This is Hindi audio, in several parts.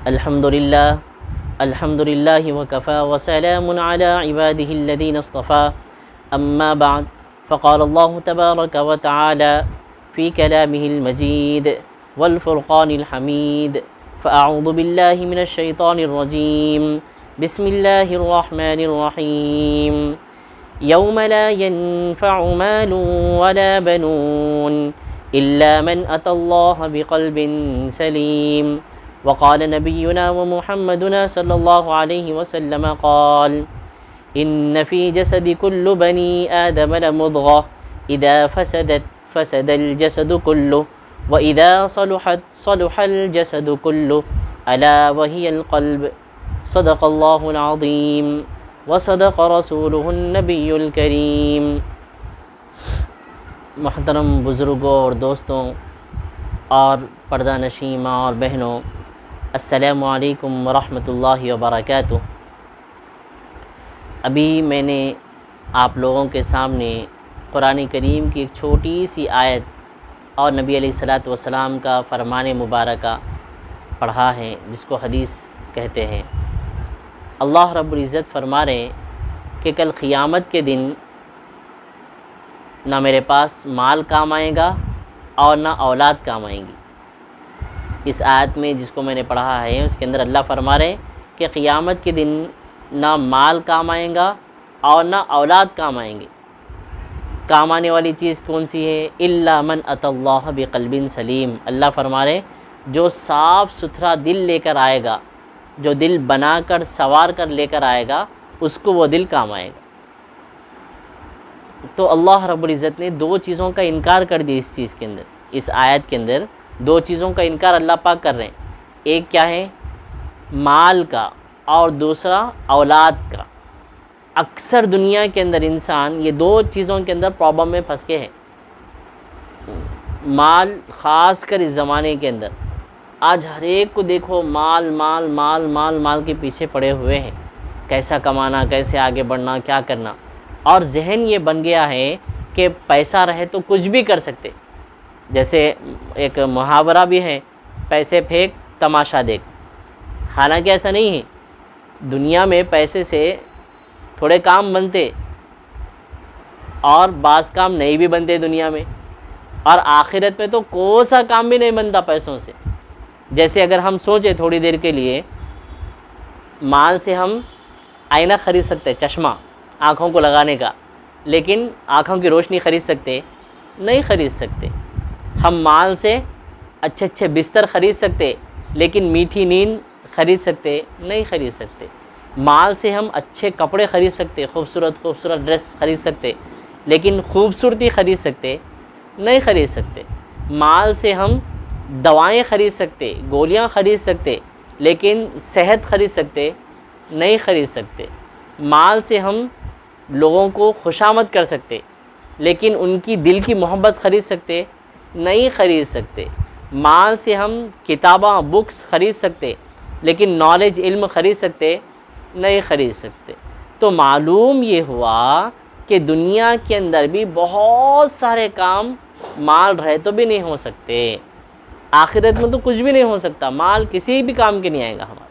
अल्हम्दुलिल्लाहि वकफ़ा वसलामुन अला इबादिहिल्लज़ीना इस्तफ़ा अम्मा बाद फ़क़ालल्लाहु तबारक व तआला फ़ी कलामिहिल मजीद वल फ़ुरक़ानिल हमीद फ़अऊज़ु बिल्लाहि मिनश शैतानिर रजीम बिस्मिल्लाहिर रहमानिर रहीम यौम ला यन्फ़अु मालुन वला बनून इल्ला मन अतल्लाह बिक़ल्बिन सलीम वक़ाल नबियुना व मुहम्मदुना सल्लल्लाहु अलैहि वसल्लम क़ाल इन्न फ़ी जसदि कुल्लु बनी आदम लमुद्ग़ह इज़ा फ़सदत फ़सदल जसदु कुल्लुहु व इज़ा सलुहत सलुहल जसदु कुल्लुहु अला वहियल क़ल्ब सदक़ल्लाहुल अज़ीम व सदक़ रसूलुहुन नबियुल करीम। मोहतरम बुज़ुर्गों और दोस्तों और पर्दा नशीं माँ और बहनों, अस्सलामु अलैकुम वरहमतुल्लाहि वबरकातुह। अभी मैंने आप लोगों के सामने कुरान करीम की एक छोटी सी आयत और नबी अलैहिस्सलातु वस्सलाम का फ़रमान मुबारक पढ़ा है, जिसको हदीस कहते हैं। अल्लाह रब्बुल इज़्ज़त फरमा रहे हैं कि कल क़ियामत के दिन ना मेरे पास माल काम आएगा और ना औलाद काम आएंगी। इस आयत में जिसको मैंने पढ़ा है उसके अंदर अल्लाह फरमा रहे हैं कि क़ियामत के दिन ना माल काम आएगा और ना औलाद काम आएंगे। काम आने वाली चीज़ कौन सी है? इल्ला मन अतल्लाह बिक़ल्बिन सलीम। अल्लाह फरमा रहे जो साफ़ सुथरा दिल लेकर आएगा, जो दिल बनाकर सवार कर लेकर आएगा, उसको वो दिल काम आएगा। तो अल्लाह रब्बुल इज़्ज़त ने दो चीज़ों का इनकार कर दिया इस चीज़ के अंदर। इस आयत के अंदर दो चीज़ों का इनकार अल्लाह पाक कर रहे हैं। एक क्या है? माल का, और दूसरा औलाद का। अक्सर दुनिया के अंदर इंसान ये दो चीज़ों के अंदर प्रॉब्लम में फंस के हैं। माल ख़ास कर इस ज़माने के अंदर आज हर एक को देखो माल माल माल माल माल के पीछे पड़े हुए हैं। कैसा कमाना, कैसे आगे बढ़ना, क्या करना। और जहन ये बन गया है कि पैसा रहे तो कुछ भी कर सकते। जैसे एक मुहावरा भी है, पैसे फेंक तमाशा देख। हालांकि ऐसा नहीं है। दुनिया में पैसे से थोड़े काम बनते और बाज़ काम नहीं भी बनते दुनिया में, और आखिरत में तो कोई सा काम भी नहीं बनता पैसों से। जैसे अगर हम सोचें थोड़ी देर के लिए, माल से हम आईना ख़रीद सकते, चश्मा आँखों को लगाने का, लेकिन आँखों की रोशनी ख़रीद सकते? नहीं ख़रीद सकते। हम माल से अच्छे अच्छे बिस्तर ख़रीद सकते, लेकिन मीठी नींद ख़रीद सकते? नहीं ख़रीद सकते। माल से हम अच्छे कपड़े ख़रीद सकते, खूबसूरत खूबसूरत ड्रेस ख़रीद सकते, लेकिन खूबसूरती ख़रीद सकते? नहीं ख़रीद सकते। माल से हम दवाएं ख़रीद सकते, गोलियां ख़रीद सकते, लेकिन सेहत ख़रीद सकते? नहीं ख़रीद सकते। माल से हम लोगों को खुशामद कर सकते, लेकिन उनकी दिल की मोहब्बत ख़रीद सकते? नहीं ख़रीद सकते। माल से हम किताबा बुक्स ख़रीद सकते, लेकिन नॉलेज इल्म ख़रीद सकते? नहीं ख़रीद सकते। तो मालूम ये हुआ कि दुनिया के अंदर भी बहुत सारे काम माल रहे तो भी नहीं हो सकते। आखिरत में तो कुछ भी नहीं हो सकता, माल किसी भी काम के नहीं आएगा हमारा।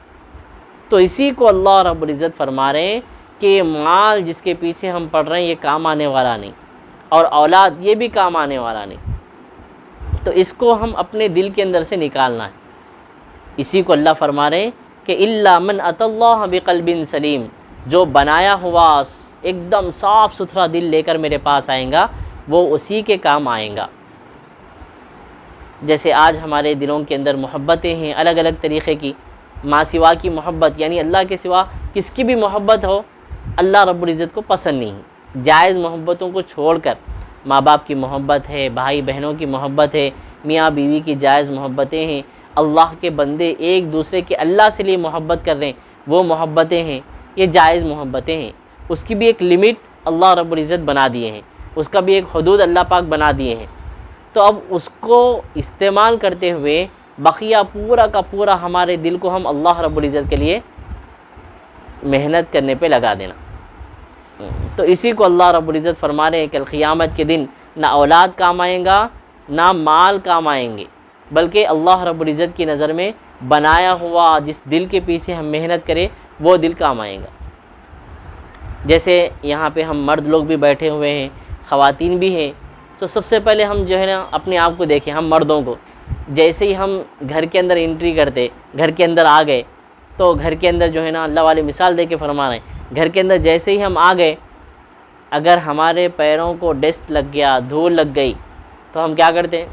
तो इसी को अल्लाह रब्बुल इज़्ज़त फरमा रहे हैं कि माल जिसके पीछे हम पड़ रहे हैं ये काम आने वाला नहीं, और औलाद ये भी काम आने वाला नहीं। तो इसको हम अपने दिल के अंदर से निकालना है। इसी को अल्लाह फरमा रहे हैं कि इल्ला मन अतल्लाह बिक़ल्बिन सलीम। जो बनाया हुआ एकदम साफ़ सुथरा दिल लेकर मेरे पास आएगा, वो उसी के काम आएगा। जैसे आज हमारे दिलों के अंदर मोहब्बतें हैं अलग अलग तरीक़े की। माँ सिवा की मोहब्बत, यानी अल्लाह के सिवा किसकी भी मोहब्बत हो, अल्लाह रब्बुल इज़्ज़त को पसंद नहीं है। जायज़ मोहब्बतों को छोड़कर माँ बाप की मोहब्बत है, भाई बहनों की मोहब्बत है, मियाँ बीवी की जायज़ मोहब्बतें हैं, अल्लाह के बंदे एक दूसरे के अल्लाह से लिए मोहब्बत कर रहे हैं, वो मोहब्बतें हैं, ये जायज़ मोहब्बतें हैं। उसकी भी एक लिमिट अल्लाह रब्बुल इज़्ज़त बना दिए हैं, उसका भी एक हदूद अल्लाह पाक बना दिए हैं। तो अब उसको इस्तेमाल करते हुए बकिया पूरा का पूरा हमारे दिल को हम अल्लाह रब्बुल इज़्ज़त के लिए मेहनत करने पे लगा देना। तो इसी को अल्लाह रब्बुल इज़्ज़त फरमा रहे हैं कि क़ियामत के दिन ना औलाद काम आएगा ना माल काम आएंगे, बल्कि अल्लाह रब्बुल इज़्ज़त की नज़र में बनाया हुआ जिस दिल के पीछे हम मेहनत करें वो दिल काम आएगा। जैसे यहाँ पे हम मर्द लोग भी बैठे हुए हैं, ख़वातीन भी हैं, तो सबसे पहले हम जो है ना अपने आप को देखें। हम मर्दों को जैसे ही हम घर के अंदर एंट्री करते, घर के अंदर आ गए, तो घर के अंदर जो है ना अल्लाह वाली मिसाल दे के फरमा रहे हैं, घर के अंदर जैसे ही हम आ गए, अगर हमारे पैरों को डस्ट लग गया, धूल लग गई, तो हम क्या करते?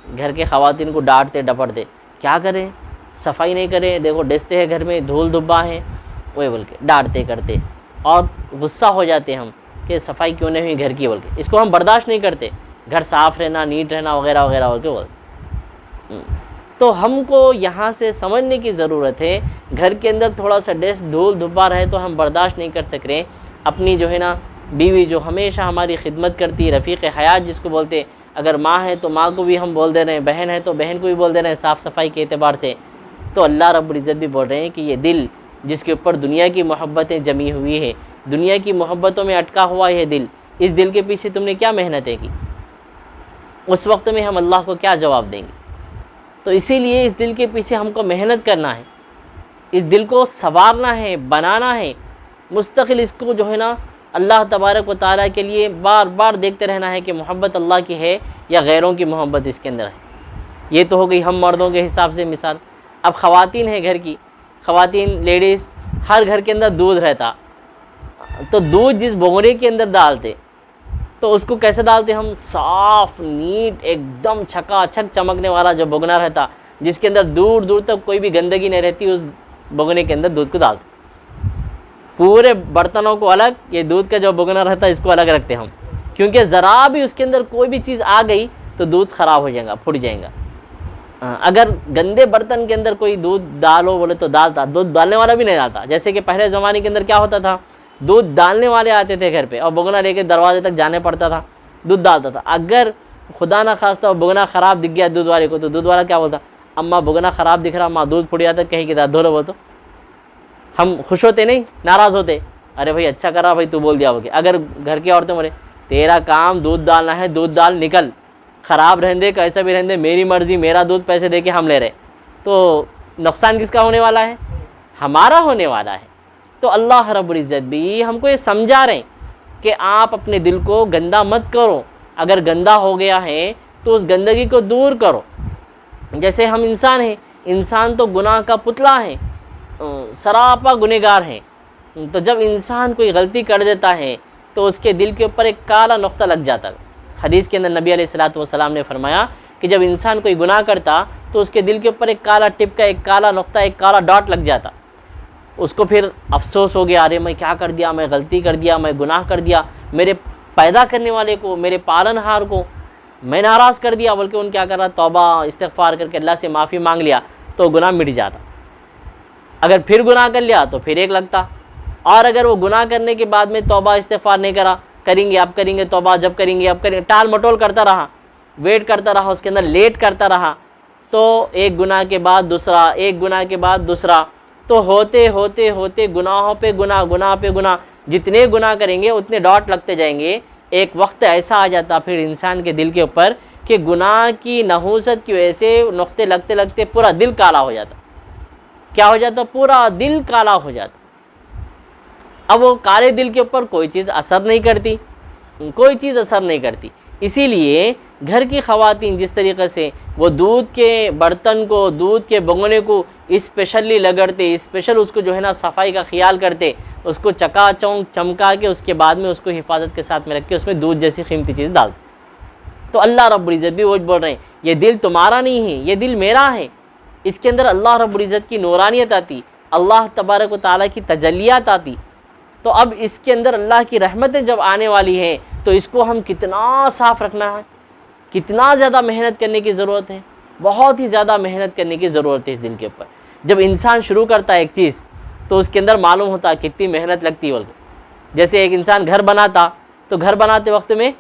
घर के ख़वातीन को डांटते डपटते, क्या करें, सफाई नहीं करें, देखो डस्ट है घर में, धूल धुब्बा है, वही बोल के डांटते करते, और गुस्सा हो जाते हम कि सफाई क्यों नहीं हुई घर की बोल के। इसको हम बर्दाश्त नहीं करते, घर साफ़ रहना, नीट रहना वगैरह वगैरह बोल के बोलते। तो हमको यहाँ से समझने की ज़रूरत है, घर के अंदर थोड़ा सा डस्ट धूल धुब्बा रहे तो हम बर्दाश्त नहीं कर सक रहे। अपनी जो है ना बीवी जो हमेशा हमारी खिदमत करती है, रफ़ीक़ हयात जिसको बोलते, अगर माँ है तो माँ को भी हम बोल दे रहे हैं, बहन है तो बहन को भी बोल दे रहे हैं साफ़ सफाई के एतबार से। तो अल्लाह रब्बुल इज़्ज़त भी बोल रहे हैं कि ये दिल जिसके ऊपर दुनिया की मोहब्बतें जमी हुई है, दुनिया की मोहब्बतों में अटका हुआ है दिल, इस दिल के पीछे तुमने क्या मेहनतें की, उस वक्त में हम अल्लाह को क्या जवाब देंगे। तो इसीलिए इस दिल के पीछे हमको मेहनत करना है, इस दिल को संवारना है, बनाना है, मुस्तकिल इसको जो है ना अल्लाह तबारक व तआला के लिए बार बार देखते रहना है कि मोहब्बत अल्लाह की है या गैरों की मोहब्बत इसके अंदर है। ये तो हो गई हम मर्दों के हिसाब से मिसाल। अब ख़वातीन है घर की, ख़वातीन लेडीज़, हर घर के अंदर दूध रहता, तो दूध जिस बोगरे के अंदर डालते तो उसको कैसे डालते हम, साफ़ नीट एकदम छकाछक चमकने वाला जो बोगना रहता जिसके अंदर दूर दूर तक कोई भी गंदगी नहीं रहती, उस बोगने के अंदर दूध को डालते। पूरे बर्तनों को अलग, ये दूध का जो बोगना रहता है इसको अलग रखते हम, क्योंकि ज़रा भी उसके अंदर कोई भी चीज़ आ गई तो दूध ख़राब हो जाएगा, फूट जाएगा। अगर गंदे बर्तन के अंदर कोई दूध डालो बोले तो डालता, दूध डालने वाला भी नहीं डालता। जैसे कि पहले ज़माने के अंदर क्या होता था, दूध डालने वाले आते थे घर पे और बोगना लेके दरवाजे तक जाने पड़ता था, दूध डालता था। अगर खुदा ना खास्ता बोगना ख़राब दिख गया दूध वाले को, तो दूध वाला क्या बोलता, अम्मा बोगना ख़राब दिख रहा, अम्मा दूध फूट जाता, कहीं की धो लो। बोल तो हम खुश होते नहीं, नाराज़ होते, अरे भाई अच्छा करा भाई तू बोल दिया बोल के। अगर घर की औरतें बोले तेरा काम दूध डालना है, दूध डाल निकल, ख़राब रहने दे, कैसा भी रहने दे, मेरी मर्ज़ी, मेरा दूध पैसे दे के हम ले रहे, तो नुकसान किसका होने वाला है, हमारा होने वाला है। तो अल्लाह रब्बुल इज़्ज़त भी हमको ये समझा रहे हैं कि आप अपने दिल को गंदा मत करो, अगर गंदा हो गया है तो उस गंदगी को दूर करो। जैसे हम इंसान हैं, इंसान तो गुनाह का पुतला है, सरापा गुनहगार है। तो जब इंसान कोई गलती कर देता है तो उसके दिल के ऊपर एक काला नुक्ता लग जाता है। हदीस के अंदर नबी अलैहिस्सलातु वस्सलाम ने फरमाया कि जब इंसान कोई गुनाह करता तो उसके दिल के ऊपर एक काला टिपका, एक काला नुक्ता, एक काला डॉट लग जाता। उसको फिर अफसोस हो गया, अरे मैं क्या कर दिया, मैं गलती कर दिया, मैं गुनाह कर दिया, मेरे पैदा करने वाले को, मेरे पालनहार को मैं नाराज़ कर दिया। बल्कि उन क्या कर रहा, तौबा इस्तिग़फ़ार करके अल्लाह से माफ़ी मांग लिया तो गुनाह मिट जाता। अगर फिर गुनाह कर लिया तो फिर एक लगता, और अगर वो गुनाह करने के बाद में तौबा इस्तिग़फ़ार नहीं करा, करेंगे अब करेंगे तौबा, जब करेंगे अब करेंगे, टाल मटोल करता रहा, वेट करता रहा, उसके अंदर लेट करता रहा, तो एक गुनाह के बाद दूसरा, एक गुनाह के बाद दूसरा, तो होते होते होते गुनाहों पे गुनाह, गुनाह पे गुनाह, जितने गुनाह करेंगे उतने डॉट लगते जाएंगे। एक वक्त ऐसा आ जाता फिर इंसान के दिल के ऊपर कि गुनाह की नहूसत की वजह से नुक्ते लगते लगते पूरा दिल काला हो जाता। क्या हो जाता, पूरा दिल काला हो जाता। अब वो काले दिल के ऊपर कोई चीज़ असर नहीं करती, कोई चीज़ असर नहीं करती। इसीलिए घर की ख़वातीन जिस तरीक़े से वो दूध के बर्तन को, दूध के बगोने को स्पेशली लगड़ते, स्पेशल उसको जो है ना सफाई का ख्याल करते, उसको चकाचौंक चमका के उसके बाद में उसको हिफाजत के साथ में रख के उसमें दूध जैसी कीमती चीज़ डालते। तो अल्लाह रब्बुल इज़्ज़त भी वो बोल रहे हैं, ये दिल तुम्हारा नहीं है, ये दिल मेरा है। इसके अंदर अल्लाह रब्बुल इज़्ज़त की नूरानियत आती, अल्लाह तबारक व तआला की तजल्लियात आती। तो अब इसके अंदर अल्लाह की रहमतें जब आने वाली हैं तो इसको हम कितना साफ़ रखना है, कितना ज़्यादा मेहनत करने की ज़रूरत है, बहुत ही ज़्यादा मेहनत करने की ज़रूरत है इस दिल के ऊपर। जब इंसान शुरू करता है एक चीज़ तो उसके अंदर मालूम होता है कितनी मेहनत लगती है। जैसे एक इंसान घर बनाता तो घर बनाते वक्त में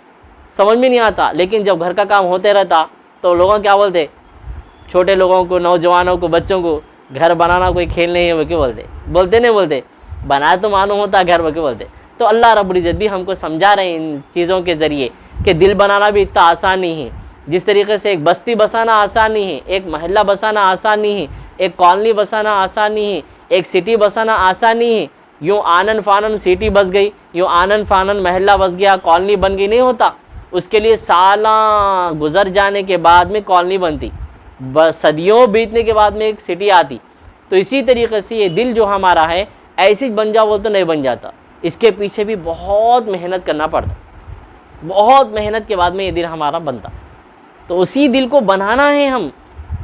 समझ में नहीं आता, लेकिन जब घर का काम होते रहता तो लोगों क्या बोलते, छोटे लोगों को, नौजवानों को, बच्चों को, घर बनाना कोई खेल नहीं है वो क्यों बोलते, बोलते नहीं बोलते, बनाया तो मालूम होता घर वो क्यों बोलते। तो अल्लाह रब्बुल इज़्ज़त भी हमको समझा रहे हैं इन चीज़ों के ज़रिए कि दिल बनाना भी इतना आसान नहीं है। जिस तरीके से एक बस्ती बसाना आसान नहीं है, एक मोहल्ला बसाना आसान नहीं है, एक कॉलोनी बसाना आसान नहीं है, एक सिटी बसाना आसान नहीं है। यूँ आनन फानन सिटी बस गई, यूँ आनन फानन महल्ला बस गया, कॉलोनी बन गई, नहीं होता। उसके लिए सालां गुजर जाने के बाद में कॉलोनी बनती, बस सदियों बीतने के बाद में एक सिटी आती। तो इसी तरीके से ये दिल जो हमारा है ऐसे बन जाओ तो नहीं बन जाता, इसके पीछे भी बहुत मेहनत करना पड़ता, बहुत मेहनत के बाद में ये दिल हमारा बनता। तो उसी दिल को बनाना है हम।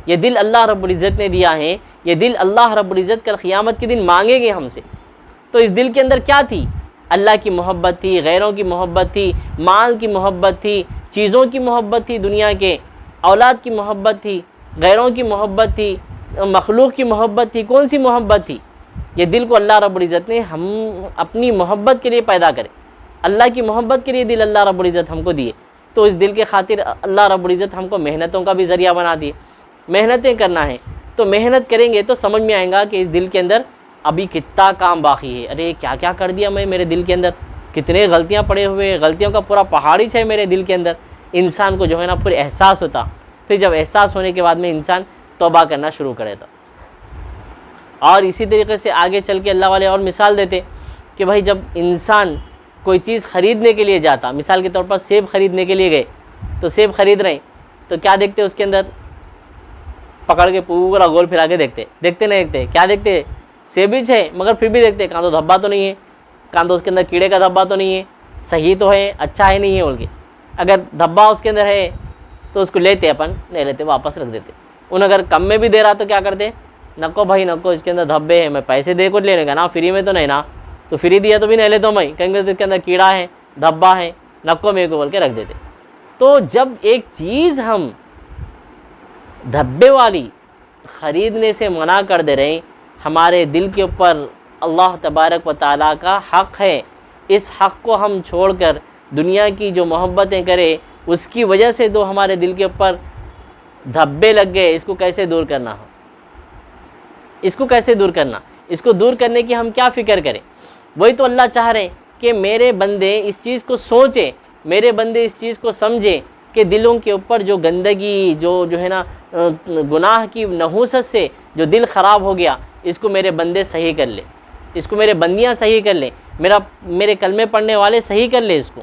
ये दिल अल्लाह रब्बुल इज़्ज़त ने दिया है, ये दिल अल्लाह रब्बुल इज़्ज़त कल क़ियामत के दिन मांगेंगे हमसे। तो इस दिल के अंदर क्या थी? अल्लाह की मोहब्बत थी, गैरों की मोहब्बत थी, माल की मोहब्बत थी, चीज़ों की मोहब्बत थी, दुनिया के औलाद की मोहब्बत थी, गैरों की मोहब्बत थी, मखलूक की मोहब्बत थी। कौन सी मोहब्बत थी? ये दिल को अल्लाह रब्बुल इज़्ज़त ने हम अपनी मोहब्बत के लिए पैदा करे, अल्लाह की मोहब्बत के लिए दिल अल्लाह रब्बुल इज़्ज़त हमको दिए। तो इस दिल के खातिर अल्लाह रब्बुल इज़्ज़त हमको मेहनतों का भी ज़रिया बना दिए। मेहनतें करना है तो मेहनत करेंगे तो समझ में आएगा कि इस दिल के अंदर अभी कितना काम बाकी है। अरे क्या क्या कर दिया मैं, मेरे दिल के अंदर कितने गलतियाँ पड़े हुए, गलतियों का पूरा पहाड़ ही है मेरे दिल के अंदर। इंसान को जो है ना फिर एहसास होता, फिर जब एहसास होने के बाद में इंसान तौबा करना शुरू करे था। और इसी तरीके से आगे चल के अल्लाह वाले और मिसाल देते कि भाई जब इंसान कोई चीज़ ख़रीदने के लिए जाता, मिसाल के तौर पर सेब ख़रीदने के लिए गए, तो सेब ख़रीद रहे तो क्या देखते उसके अंदर, पकड़ के पूरा गोल फिरा के देखते नहीं देखते, क्या देखते, सेब ही है मगर फिर भी देखते कहाँ तो धब्बा तो नहीं है, कहाँ तो उसके अंदर कीड़े का धब्बा तो नहीं है, सही तो है, अच्छा है नहीं है बोल के। अगर धब्बा उसके अंदर है तो उसको लेते, अपन नहीं लेते, वापस रख देते। उन अगर कम में भी दे रहा तो क्या करते, नको भाई नको, इसके अंदर धब्बे हैं, मैं पैसे दे को लेने का ना, फ्री में तो नहीं ना, तो फ्री दिया तो भी नहीं लेता मैं, कहेंगे इसके अंदर कीड़ा है, धब्बा है, नको मेरे को बोल के रख देते। तो जब एक चीज़ हम धब्बे वाली ख़रीदने से मना कर दे रहे, हमारे दिल के ऊपर अल्लाह तबारक व तआला का हक़ है, इस हक़ को हम छोड़कर दुनिया की जो मोहब्बतें करें उसकी वजह से तो हमारे दिल के ऊपर धब्बे लग गए। इसको कैसे दूर करना हो, इसको कैसे दूर करना, इसको दूर करने की हम क्या फ़िक्र करें। वही तो अल्लाह चाह रहे हैं कि मेरे बंदे इस चीज़ को सोचें, मेरे बंदे इस चीज़ को समझें कि दिलों के ऊपर जो गंदगी जो है ना गुनाह की नहूसत से जो दिल ख़राब हो गया, इसको मेरे बंदे सही कर ले, इसको मेरे बंदियाँ सही कर ले, मेरे कलमे पढ़ने वाले सही कर ले इसको।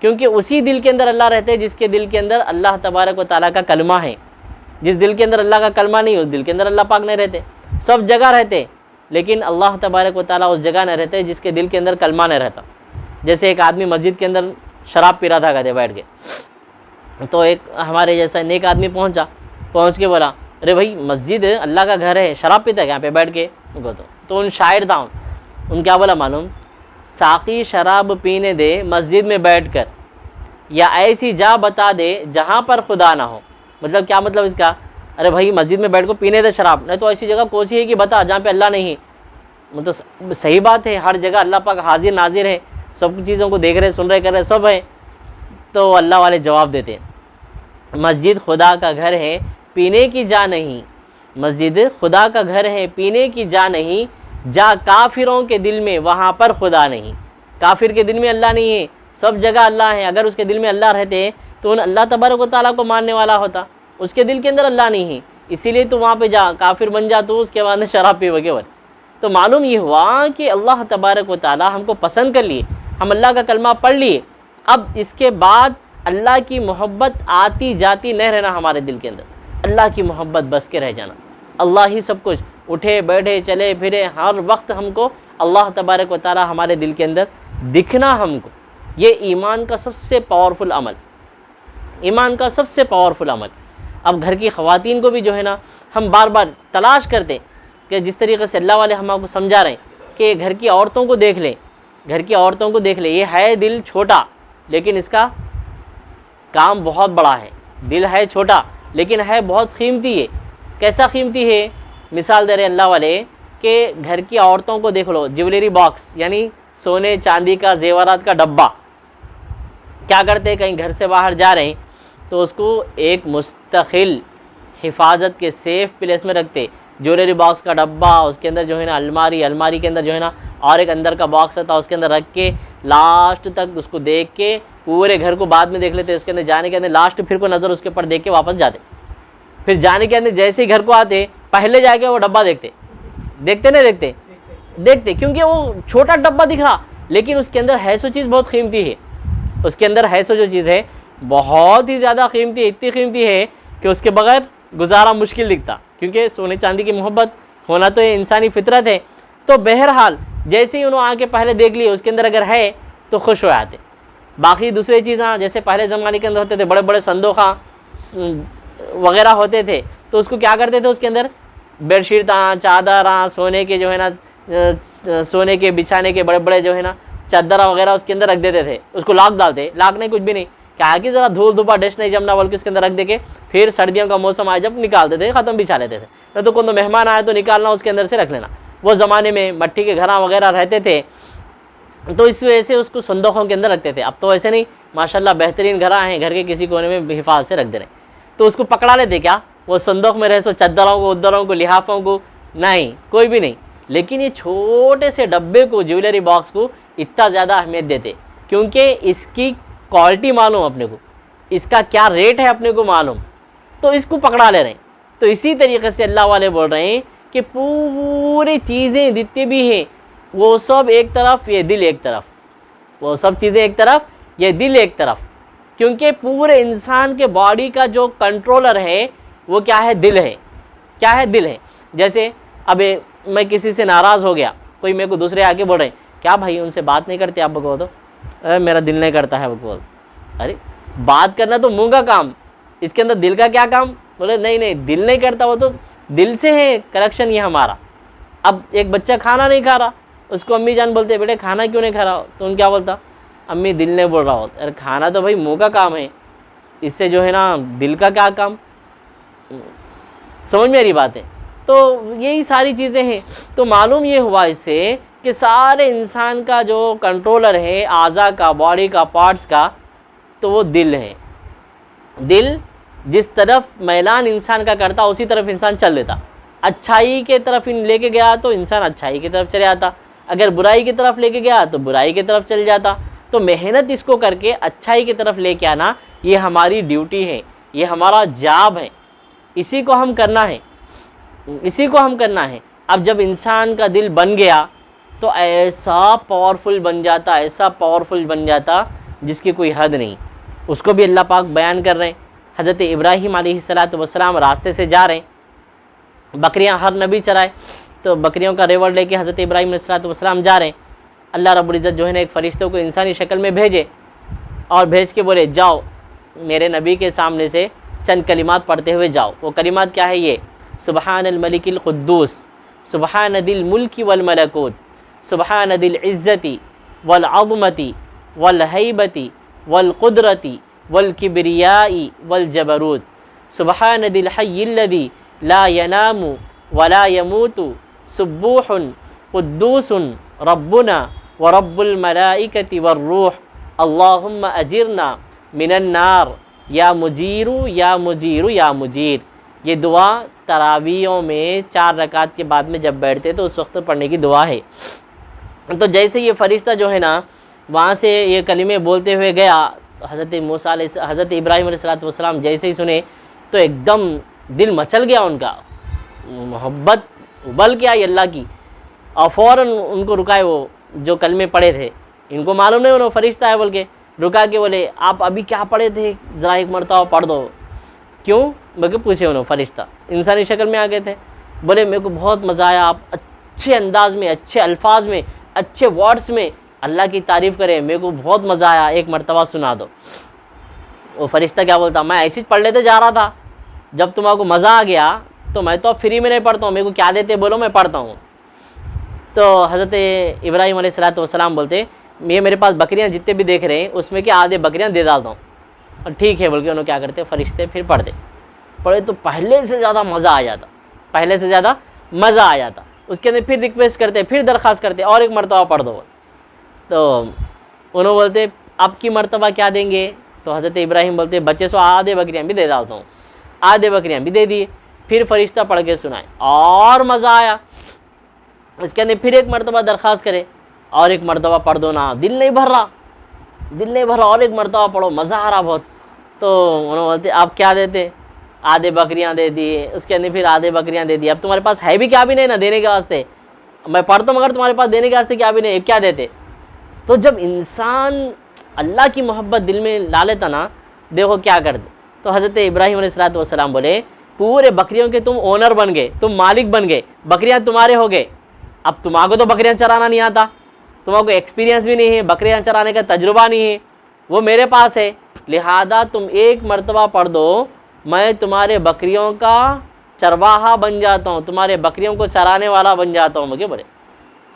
क्योंकि उसी दिल के अंदर अल्लाह रहते हैं जिसके दिल के अंदर अल्लाह तबारक व तआला का कलमा है। जिस दिल के अंदर अल्लाह का कलमा नहीं, उस दिल के अंदर अल्लाह पाक नहीं रहते। सब जगह रहते लेकिन अल्लाह तबारक व तआला उस जगह नहीं रहते जिसके दिल के अंदर कलमा नहीं रहता। जैसे एक आदमी मस्जिद के अंदर शराब पी रहा था, कहते बैठ के, तो एक हमारे जैसा नेक आदमी पहुँच के बोला, अरे भाई मस्जिद अल्लाह का घर है, शराब पीता है यहाँ पे बैठ के। तो उन शायर था, उन क्या बोला मालूम, साकी शराब पीने दे मस्जिद में बैठकर, या ऐसी जा बता दे जहाँ पर खुदा ना हो। मतलब क्या मतलब इसका, अरे भाई मस्जिद में बैठ को पीने दे शराब, नहीं तो ऐसी जगह कौन सी है कि बता जहाँ पे अल्लाह नहीं। मतलब सही बात है, हर जगह अल्लाह पाक हाजिर नाजिर है, सब चीज़ों को देख रहे, सुन रहे, कर रहे, सब है। तो अल्लाह वाले जवाब देते हैं, मस्जिद खुदा का घर है, पीने की जा नहीं। मस्जिद खुदा का घर है, पीने की जा नहीं। जा काफिरों के दिल में, वहाँ पर खुदा नहीं। काफिर के दिल में अल्लाह नहीं है, सब जगह अल्लाह है। अगर उसके दिल में अल्लाह रहते तो उन अल्लाह तबारक व तआला को मानने वाला होता। उसके दिल के अंदर अल्लाह नहीं है, इसीलिए तो वहाँ पे जा, काफिर बन जा, तो उसके बाद शराब पी वगैरह। तो मालूम ये हुआ कि अल्लाह तबारक व तआला हमको पसंद कर लिए, हम अल्लाह का कलमा पढ़ लिए। अब इसके बाद अल्लाह की मोहब्बत आती जाती नहीं रहना हमारे दिल के अंदर, अल्लाह की मोहब्बत बस के रह जाना। अल्लाह ही सब कुछ, उठे बैठे चले फिरे हर वक्त हमको अल्लाह तबारक व तआला हमारे दिल के अंदर दिखना हमको। ये ईमान का सबसे पावरफुल अमल, ईमान का सबसे पावरफुल अमल। अब घर की ख़वातीन को भी जो है ना हम बार बार तलाश करते कि जिस तरीके से अल्लाह वाले हम आपको समझा रहे हैं कि घर की औरतों को देख लें, घर की औरतों को देख ले। ये है दिल छोटा लेकिन इसका काम बहुत बड़ा है। दिल है छोटा लेकिन है बहुत कीमती है। कैसा कीमती है? मिसाल दे रहे अल्लाह वाले कि घर की औरतों को देख लो, ज्वेलरी बॉक्स यानी सोने चांदी का जेवरात का डब्बा, क्या करते हैं, कहीं घर से बाहर जा रहे हैं तो उसको एक मुस्तकिल हिफाजत के सेफ प्लेस में रखते। ज्वेलरी बॉक्स का डब्बा, उसके अंदर जो है ना अलमारी के अंदर जो है ना और एक अंदर का बॉक्स था, उसके अंदर रख के लास्ट तक उसको देख के पूरे घर को बाद में देख लेते, उसके अंदर जाने के अंदर लास्ट फिर को नज़र उसके ऊपर देख के वापस जाते। फिर जाने के अंदर जैसे ही घर को आते पहले जाके वो डब्बा देखते नहीं देखते, क्योंकि वो छोटा डब्बा दिख रहा, लेकिन उसके अंदर है सो चीज़ बहुत कीमती है। उसके अंदर है सो जो चीज़ है बहुत ही ज़्यादा कीमती, इतनी कीमती है कि उसके बगैर गुजारा मुश्किल दिखता, क्योंकि सोने चांदी की मोहब्बत होना तो ये इंसानी फितरत है। तो बहरहाल जैसे ही उन्होंने आके पहले देख लिए उसके अंदर अगर है तो खुश हो जाते। बाकी दूसरी चीज़ें जैसे पहले ज़माने के अंदर होते थे, बड़े बड़े संदूखा वगैरह होते थे, तो उसको क्या करते थे, उसके अंदर बेडशीट चादर सोने के जो है ना, सोने के बिछाने के बड़े बड़े जो है ना चादर वगैरह उसके अंदर रख देते थे। उसको लाक डालते, लाक नहीं कुछ भी नहीं, क्या कि ज़रा धूल धुपा डस्ट नहीं जमना, बल्कि उसके अंदर रख दे के फिर सर्दियों का मौसम आए जब निकाल देते, ख़त्म बिछा लेते थे। नहीं तो कोई मेहमान आए तो निकालना, उसके अंदर से रख लेना। वो ज़माने में मट्टी के घर वगैरह रहते थे, तो इस वजह से उसको संदूकों के अंदर रखते थे। अब तो ऐसे नहीं, माशाल्लाह बेहतरीन घर हैं, घर के किसी कोने में हिफाजत से रख दे रहे, तो उसको पकड़ा लेते क्या, वो संदूक में रहे सो चद्दरों को, उद्दरों को, लिहाफों को, नहीं कोई भी नहीं। लेकिन ये छोटे से डब्बे को, ज्वेलरी बॉक्स को इतना ज़्यादा अहमियत देते, क्योंकि इसकी क्वालिटी मालूम अपने को, इसका क्या रेट है अपने को मालूम, तो इसको पकड़ा ले रहे हैं। तो इसी तरीके से अल्लाह वाले बोल रहे हैं कि पूरी चीज़ें जितनी भी हैं वो सब एक तरफ, ये दिल एक तरफ, वो सब चीज़ें एक तरफ, ये दिल एक तरफ, क्योंकि पूरे इंसान के बॉडी का जो कंट्रोलर है वो क्या है, दिल है। क्या है, दिल है। जैसे अब मैं किसी से नाराज़ हो गया, कोई मेरे को दूसरे आके बोल रहे हैं, क्या भाई उनसे बात नहीं करते आप, बको तो मेरा दिल नहीं करता है, बको। अरे बात करना तो मुंह का काम, इसके अंदर दिल का क्या काम? बोले नहीं दिल नहीं करता, वो तो दिल से है करेक्शन ये हमारा। अब एक बच्चा खाना नहीं खा रहा, उसको अम्मी जान बोलते बेटे खाना क्यों नहीं खा रहा, तो उन क्या बोलता, अम्मी दिल नहीं बोल रहा होता। अरे खाना तो भाई मुंह का काम है, इससे जो है ना दिल का क्या काम, समझ में आ रही बात है। तो यही सारी चीज़ें हैं। तो मालूम ये हुआ इससे कि सारे इंसान का जो कंट्रोलर है आज़ा का, बॉडी का, पार्ट्स का, तो वो दिल है। दिल जिस तरफ मैलान इंसान का करता उसी तरफ इंसान चल देता। अच्छाई के तरफ लेके गया तो इंसान अच्छाई की तरफ चले जाता, अगर बुराई की तरफ लेके गया तो बुराई की तरफ चल जाता। तो मेहनत इसको करके अच्छाई की तरफ लेके आना ये हमारी ड्यूटी है, ये हमारा जॉब है, इसी को हम करना है, इसी को हम करना है। अब जब इंसान का दिल बन गया तो ऐसा पावरफुल बन जाता, ऐसा पावरफुल बन जाता जिसकी कोई हद नहीं। उसको भी अल्लाह पाक बयान कर रहे हैं। हज़रत इब्राहीम अलैहिस्सलाम रास्ते से जा रहे हैं, बकरियां हर नबी चराए, तो बकरियों का रेवड़ लेके हज़रत इब्राहीम अलैहिस्सलाम जा रहे हैं। अल्लाह रब्बुल इज़्ज़त जो है ना एक फ़रिश्तों को इंसानी शक्ल में भेजे और भेज के बोले जाओ मेरे नबी के सामने से चंद कलिमात पढ़ते हुए जाओ। वो कलिमात क्या है ये, सुबहानल मलिकिल कुद्दूस, सुबहानदिल मुल्की वल मलकूत, सुबहानदिल इज़्ज़ति वल अज़मति वल हैबति वल कुदरति वल किब्रियाई वल जबरूत, सुबहानदिल हय्यिल्लज़ी ला यनामु वला यमूतु, सुब्बूहुन कुद्दूसुन रब्बुना व रब्बुल मलाइकति वर्रूह, अल्लाहुम्मा अजिरना मिनन नार या मुजीरू या मुजीरू या मुजीर। ये दुआ तरावियों में 4 रकात के बाद में जब बैठते तो उस वक्त पढ़ने की दुआ है। तो जैसे ये फ़रिश्ता जो है ना वहाँ से ये कलिमे बोलते हुए गया, हज़रत इब्राहीम अलैहिस्सलाम जैसे ही सुने तो एकदम दिल मचल गया उनका, मोहब्बत उबल के आई अल्लाह की, और फ़ौरन उनको रुकाए। वो जो कलमे पढ़े थे, इनको मालूम नहीं उन्होंने फ़रिश्ता है बोल के, रुका के बोले आप अभी क्या पढ़े थे, ज़रा एक मरतबा पढ़ दो। क्यों बल्कि पूछे उन्होंने, फ़रिश्ता इंसानी शक्ल में आ गए थे। बोले मेरे को बहुत मज़ा आया, आप अच्छे अंदाज में, अच्छे अल्फाज में, अच्छे वर्ड्स में अल्लाह की तारीफ़ करें, मेरे को बहुत मज़ा आया, एक मरतबा सुना दो। वो फ़रिश्ता क्या बोलता, मैं ऐसे ही पढ़ लेते जा रहा था, जब तुम्हारे मज़ा आ गया तो मैं तो फ्री में नहीं पढ़ता हूँ, मेरे को क्या देते बोलो मैं पढ़ता हूँ। तो हज़रत इब्राहीम अलैहिस्सलाम बोलते ये मेरे पास बकरियाँ जितने भी देख रहे हैं उसमें कि आधे बकरियाँ दे डालता हूँ, और ठीक है बोल के उन्होंने क्या करते फ़रिश्ते फिर पढ़े तो पहले से ज़्यादा मज़ा आ जाता, पहले से ज़्यादा मज़ा आ जाता। उसके अंदर फिर रिक्वेस्ट करते, फिर दरख्वास्त करते और एक मरतबा पढ़ दो। तो उन्होंने बोलते अब की मरतबा क्या देंगे, तो हज़रत इब्राहीम बोलते बच्चे सो आधे बकरियाँ भी दे डालता हूँ, आधे बकरियाँ भी दे दिए। फिर फ़रिश्ता पढ़ के सुनाए और मज़ा आया। इसके अंदर फिर एक मरतबा दरख्वास्त करे और एक मरतबा पढ़ दो ना, दिल नहीं भर रहा। दिल नहीं भरा और एक मरतबा पढ़ो, मज़ा आ रहा बहुत। तो उन्होंने बोलते आप क्या देते, आधे बकरियां दे दिए, उसके अंदर फिर आधे बकरियां दे दी। अब तुम्हारे पास है भी क्या भी नहीं ना देने के वास्ते, मैं पढ़ता हूँ मगर तुम्हारे पास देने के वास्ते क्या भी नहीं, क्या देते। तो जब इंसान अल्लाह की मोहब्बत दिल में ला लेता ना, देखो क्या कर दे। तो हज़रत इब्राहीम अलैहिस्सलाम बोले पूरे बकरियों के तुम ओनर बन गए, तुम मालिक बन गए, बकरियां तुम्हारे हो गए। अब तुम्हारे तो बकरियां चराना नहीं आता, तुम्हारे एक्सपीरियंस भी नहीं है, बकरियां चराने का तजुर्बा नहीं है, वो मेरे पास है, लिहाजा तुम एक मरतबा पढ़ दो, मैं तुम्हारे बकरियों का चरवाहा बन जाता हूँ, तुम्हारे बकरियों को चराने वाला बन जाता हूँ। मुझे बोले,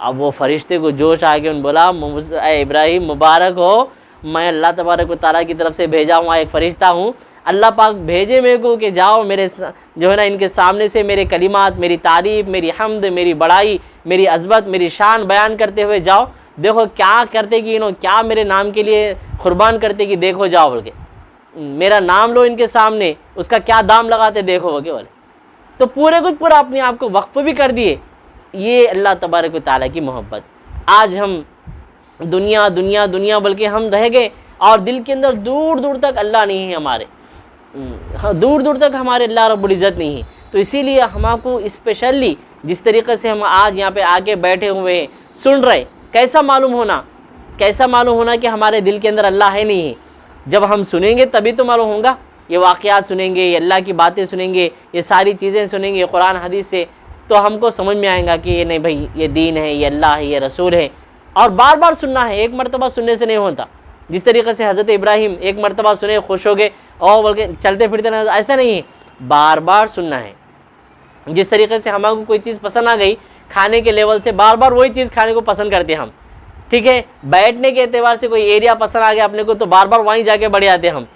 अब वो फरिश्ते को जोश आ गया, उन्होंने बोला इब्राहीम मुबारक हो, मैं अल्लाह तबारक व तआला की तरफ से भेजा हुआ एक फ़रिश्ता हूँ, अल्लाह पाक भेजे मेरे को कि जाओ मेरे जो है ना इनके सामने से मेरे कलिमात, मेरी तारीफ़, मेरी हम्द, मेरी बड़ाई, मेरी अज़मत, मेरी शान बयान करते हुए जाओ, देखो क्या करते कि इन्होंने क्या मेरे नाम के लिए कुर्बान करते कि देखो जाओ बोल के, मेरा नाम लो इनके सामने, उसका क्या दाम लगाते देखो बोले। तो पूरे कुछ पूरा अपने आप को वक्फ भी कर दिए। ये अल्लाह तबारक व तआला की मोहब्बत। आज हम दुनिया दुनिया दुनिया बल्कि हम रह गए और दिल के अंदर दूर दूर तक अल्लाह नहीं है हमारे, दूर दूर तक हमारे अल्लाह रब्बुल इज़्ज़त नहीं है। तो इसीलिए हमको स्पेशली जिस तरीक़े से हम आज यहाँ पे आके बैठे हुए हैं, सुन रहे, कैसा मालूम होना कि हमारे दिल के अंदर अल्लाह है नहीं है। जब हम सुनेंगे तभी तो मालूम होगा, ये वाक़यात सुनेंगे, ये अल्लाह की बातें सुनेंगे, ये सारी चीज़ें सुनेंगे कुरान हदीस से, तो हमको समझ में आएगा कि ये नहीं भाई ये दीन है, ये अल्लाह है, ये रसूल है। और बार बार सुनना है, एक मरतबा सुनने से नहीं होता। जिस तरीक़े से हज़रत इब्राहीम एक मरतबा सुने खुश हो गए और बल्कि चलते फिरते ना, ऐसा नहीं है, बार बार सुनना है। जिस तरीके से हमको कोई चीज़ पसंद आ गई खाने के लेवल से, बार बार वही चीज़ खाने को पसंद करते हैं हम, ठीक है। बैठने के एतबार से कोई एरिया पसंद आ गया अपने को तो बार बार वहीं जाके बढ़ जाते हैं हम।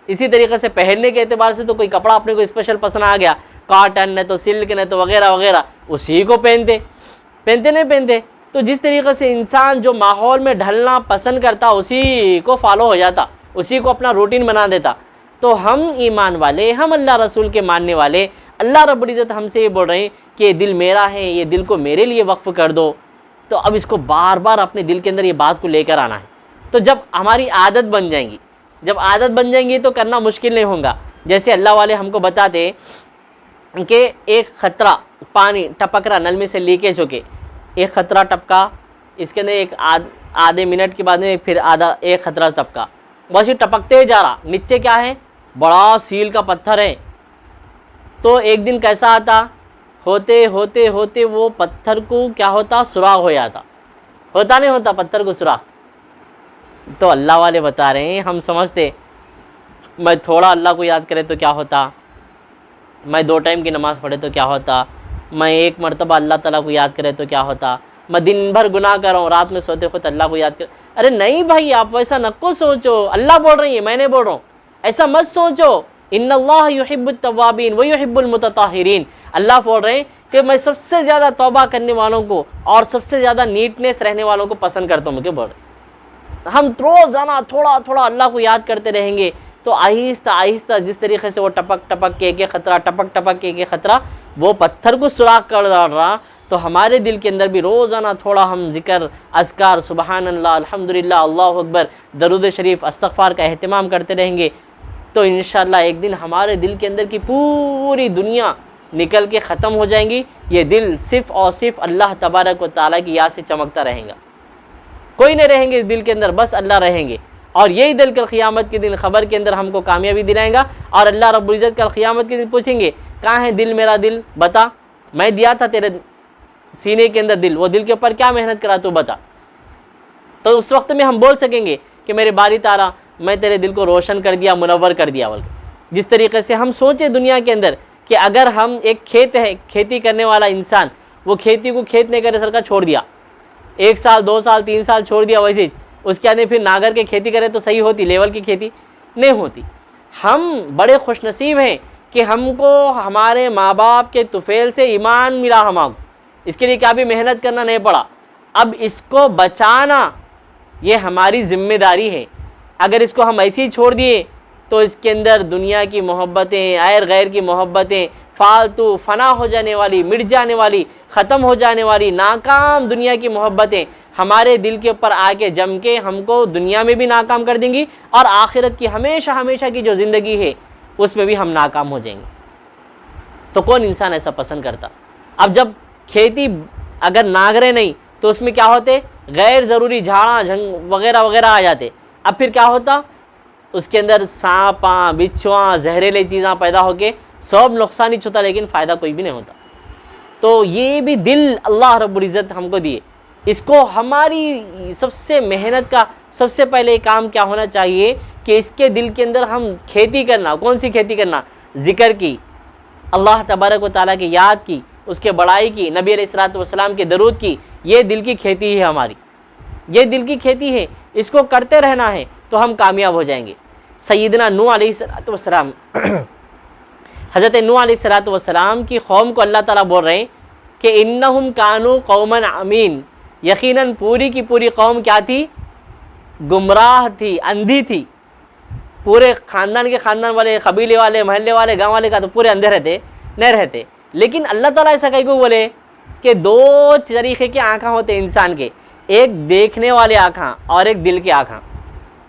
इसी तरीके से पहनने के एतबार से तो कोई कपड़ा अपने को स्पेशल पसंद आ गया, कॉटन नहीं तो सिल्क नहीं तो वगैरह वगैरह, उसी को पहनते। तो जिस तरीके से इंसान जो माहौल में ढलना पसंद करता उसी को फॉलो हो जाता, उसी को अपना रूटीन बना देता। तो हम ईमान वाले, हम अल्लाह रसूल के मानने वाले, अल्लाह रब्बुल इज़्ज़त हमसे ये बोल रहे हैं कि ये दिल मेरा है, ये दिल को मेरे लिए वक्फ़ कर दो। तो अब इसको बार बार अपने दिल के अंदर ये बात को लेकर आना है। तो जब हमारी आदत बन जाएंगी तो करना मुश्किल नहीं होगा। जैसे अल्लाह वाले हमको बताते कि एक ख़तरा पानी टपक रहा नल में से लीकेज होके, एक ख़तरा टपका, इसके अंदर एक आधे मिनट के बाद में फिर एक ख़तरा टपका, बस ये टपकते जा रहा, नीचे क्या है, बड़ा सील का पत्थर है। तो एक दिन कैसा आता, होते होते होते वो पत्थर को क्या होता, सुराख हो जाता, होता नहीं होता पत्थर को सुराख। तो अल्लाह वाले बता रहे हैं, हम समझते मैं थोड़ा अल्लाह को याद करे तो क्या होता, मैं 2 टाइम की नमाज़ पढ़े तो क्या होता, मैं एक मरतबा अल्लाह ताला को याद करे तो क्या होता, मैं दिन भर गुनाह कर रहा हूँ, रात में सोते वक्त अल्लाह को याद कर। अरे नहीं भाई, आप वैसा नको सोचो, अल्लाह बोल रही है, मैं नहीं बोल रहा हूँ, ऐसा मत सोचो। इन्नल्लाह युहिब्बुत तव्वाबीन व युहिब्बुल मुतताहिरीन, अल्लाह बोल रहे हैं कि मैं सबसे ज़्यादा तौबा करने वालों को और सबसे ज़्यादा नीटनेस रहने वालों को पसंद करता हूँ। मुझे बोल रहे हम रोज़ाना थोड़ा थोड़ा अल्लाह को याद करते रहेंगे तो आहिस्ता आहिस्ता जिस तरीके से वो टपक टपक के ख़तरा, टपक टपक के ख़तरा वो पत्थर को सुराख कर डाल रहा, तो हमारे दिल के अंदर भी रोज़ाना थोड़ा हम ज़िक्र, अज़कार, सुबहान अल्लाह, अल्हम्दुलिल्लाह, अल्लाहु अकबर, दरूद शरीफ, इस्तग़फ़ार का एहतिमाम करते रहेंगे तो इंशाअल्लाह एक दिन हमारे दिल के अंदर की पूरी दुनिया निकल के ख़त्म हो जाएंगी। ये दिल सिर्फ़ और सिर्फ अल्लाह तबारक व तआला की याद से चमकता रहेगा, कोई नहीं रहेंगे इस दिल के अंदर, बस अल्लाह रहेंगे। और यही दिल कल क़ियामत के दिन ख़बर के अंदर हमको कामयाबी दिलाएगा। और अल्लाह रब्बुल इज़्ज़त कल क़ियामत के दिन पूछेंगे, कहाँ है दिल, मेरा दिल बता, मैं दिया था तेरे सीने के अंदर दिल, वो दिल के ऊपर क्या मेहनत करा तू बता। तो उस वक्त में हम बोल सकेंगे कि मेरे बारी तारा, मैं तेरे दिल को रोशन कर दिया, मुनव्वर कर दिया। बल्कि जिस तरीके से हम सोचे दुनिया के अंदर कि अगर हम एक खेत है, खेती करने वाला इंसान, वो खेती को खेत नहीं करे सरकार छोड़ दिया, 1 साल 2 साल 3 साल छोड़ दिया, वैसे ही उसके आने फिर नागर के खेती करे तो सही होती, लेवल की खेती नहीं होती। हम बड़े खुशनसीब हैं कि हमको हमारे माँ बाप के तुफ़ैल से ईमान मिला, हमको इसके लिए क्या भी मेहनत करना नहीं पड़ा। अब इसको बचाना ये हमारी ज़िम्मेदारी है। अगर इसको हम ऐसे ही छोड़ दिए तो इसके अंदर दुनिया की मोहब्बतें, गैर गैर की मोहब्बतें, फालतू फ़ना हो जाने वाली, मिट जाने वाली, ख़त्म हो जाने वाली नाकाम दुनिया की मोहब्बतें हमारे दिल के ऊपर आके जम के हमको दुनिया में भी नाकाम कर देंगी और आखिरत की हमेशा हमेशा की जो ज़िंदगी है उसमें भी हम नाकाम हो जाएंगे। तो कौन इंसान ऐसा पसंद करता। अब जब खेती अगर नागरे नहीं तो उसमें क्या होते, गैर ज़रूरी झाड़ा झंग वगैरह वगैरह आ जाते। अब फिर क्या होता, उसके अंदर सांपा बिच्छुआ जहरीली चीज़ें पैदा होके सब नुकसान ही होता, लेकिन फ़ायदा कोई भी नहीं होता। तो ये भी दिल अल्लाह रब्बुल इज़्ज़त हमको दिए, इसको हमारी सबसे मेहनत का सबसे पहले काम क्या होना चाहिए कि इसके दिल के अंदर हम खेती करना। कौन सी खेती करना, ज़िक्र की, अल्लाह तबारक व तआला की याद की, उसके बड़ाई की, नबी अलैहिस्सलातु वस्सलाम के दरूद की। ये दिल की खेती है हमारी, ये दिल की खेती है, इसको करते रहना है तो हम कामयाब हो जाएंगे। सय्यदना नूह अलैहिस्सलातु वस्सलाम हज़रत नूह अलैहिस्सलातु वस्सलाम की कौम को अल्लाह ताला बोल रहे हैं कि इन्नहुम कानू कौमन अमीन, यकीनन पूरी की पूरी कौम क्या थी, गुमराह थी, अंधी थी। पूरे ख़ानदान के ख़ानदान वाले, कबीले वाले, महल्ले वाले, गांव वाले का तो पूरे अंधे रहते नहीं रहते। लेकिन अल्लाह ताला ऐसा कहीं को बोले कि दो तरीक़े की आँखें होते इंसान के, एक देखने वाली आँखें और एक दिल की आँखें।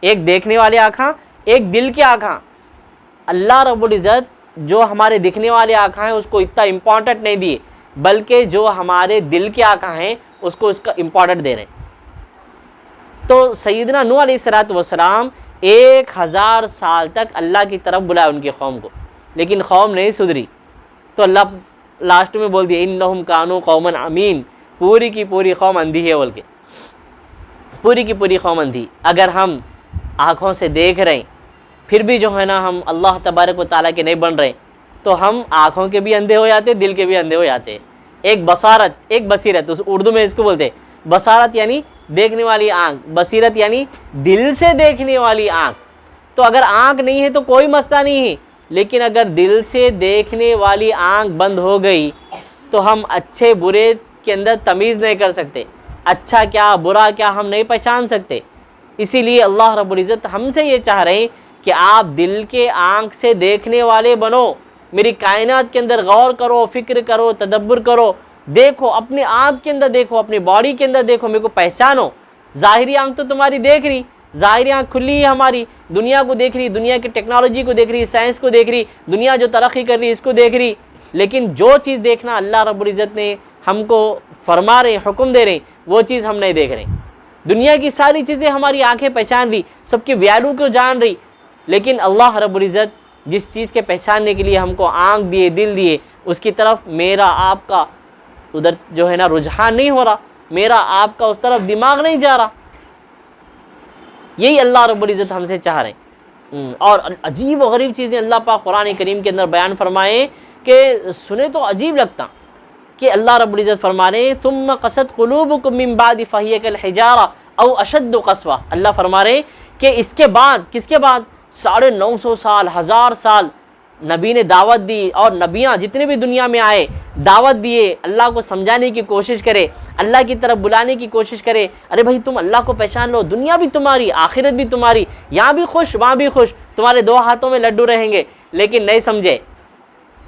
एक देखने वाली आँखें, एक दिल की आँखें। अल्लाह रब्बुल इज़्ज़त जो हमारे दिखने वाली आँखें हैं उसको इतना इम्पोर्टेंट नहीं दिए, बल्कि जो हमारे दिल की आँखें हैं उसको उसका इम्पोर्टेंट दे रहे हैं। तो सय्यदना नूह अलैहिस्सलातु वस्सलाम 1000 साल तक अल्लाह की तरफ बुलाया उनकी कौम को, लेकिन कौम नहीं सुधरी। तो अल्लाह लास्ट में बोल दिया इन्नहुम कानू कौमन अमीन, पूरी की पूरी कौम अंधी है बोल के, पूरी की पूरी कौम अंधी। अगर हम आँखों से देख रहे हैं फिर भी जो है ना हम अल्लाह तबारक व तआला के नहीं बन रहे, तो हम आँखों के भी अंधे हो जाते, दिल के भी अंधे हो जाते। एक बसारत, एक बसीरत, उस उर्दू में इसको बोलते बसारत यानी देखने वाली आँख, बसीरत यानी दिल से देखने वाली आँख। तो अगर आँख नहीं है तो कोई मसला नहीं है, लेकिन अगर दिल से देखने वाली आँख बंद हो गई तो हम अच्छे बुरे के अंदर तमीज़ नहीं कर सकते, अच्छा क्या बुरा क्या हम नहीं पहचान सकते। इसीलिए अल्लाह रब्बुल इज़्ज़त हमसे ये चाह रहे हैं कि आप दिल के आँख से देखने वाले बनो, मेरी कायनात के अंदर गौर करो, फ़िक्र करो, तदब्बुर करो, देखो अपने आप के अंदर, देखो अपनी बॉडी के अंदर, देखो मेरे को पहचानो। ज़ाहिरी आँख तो तुम्हारी देख रही, ज़ाहिरी आँख खुली है हमारी, दुनिया को देख रही, दुनिया की टेक्नोलॉजी को देख रही, साइंस को देख रही, दुनिया जो तरक्की कर रही इसको देख रही, लेकिन जो चीज़ देखना अल्लाह रब्बुल इज़्ज़त ने हमको फरमा रहे, हुक्म दे रहे, वो चीज़ हम नहीं देख रहे। दुनिया की सारी चीज़ें हमारी आँखें पहचान रही, सबकी वैल्यू को जान रही, लेकिन अल्लाह रब्बुल इज़्ज़त जिस चीज़ के पहचानने के लिए हमको आँख दिए, दिल दिए, उसकी तरफ मेरा आपका उधर जो है ना रुझान नहीं हो रहा, मेरा आपका उस तरफ दिमाग नहीं जा रहा। यही अल्लाह रब्बुल इज़्ज़त हमसे चाह रहे हैं। और अजीब व गरीब चीज़ें अल्लाह पाक कुरान करीम के अंदर बयान फरमाए कि सुने तो अजीब लगता कि अल्लाह रब्बुल इज़्ज़त फरमा रहे हैं तुम क़सत क़ुलूबुकुम मिन बादि फ़हिय कल हिजारा औ अशद्दु क़स्वा। अल्लाह फरमा रहे कि इसके बाद, किसके बाद, 950 साल, 1000 साल नबी ने दावत दी, और नबियाँ जितने भी दुनिया में आए दावत दिए, अल्लाह को समझाने की कोशिश करे, अल्लाह की तरफ बुलाने की कोशिश करे। अरे भाई तुम अल्लाह को पहचान लो, दुनिया भी तुम्हारी, आखिरत भी तुम्हारी, यहाँ भी खुश वहाँ भी खुश, तुम्हारे 2 हाथों में लड्डू रहेंगे, लेकिन नहीं समझे,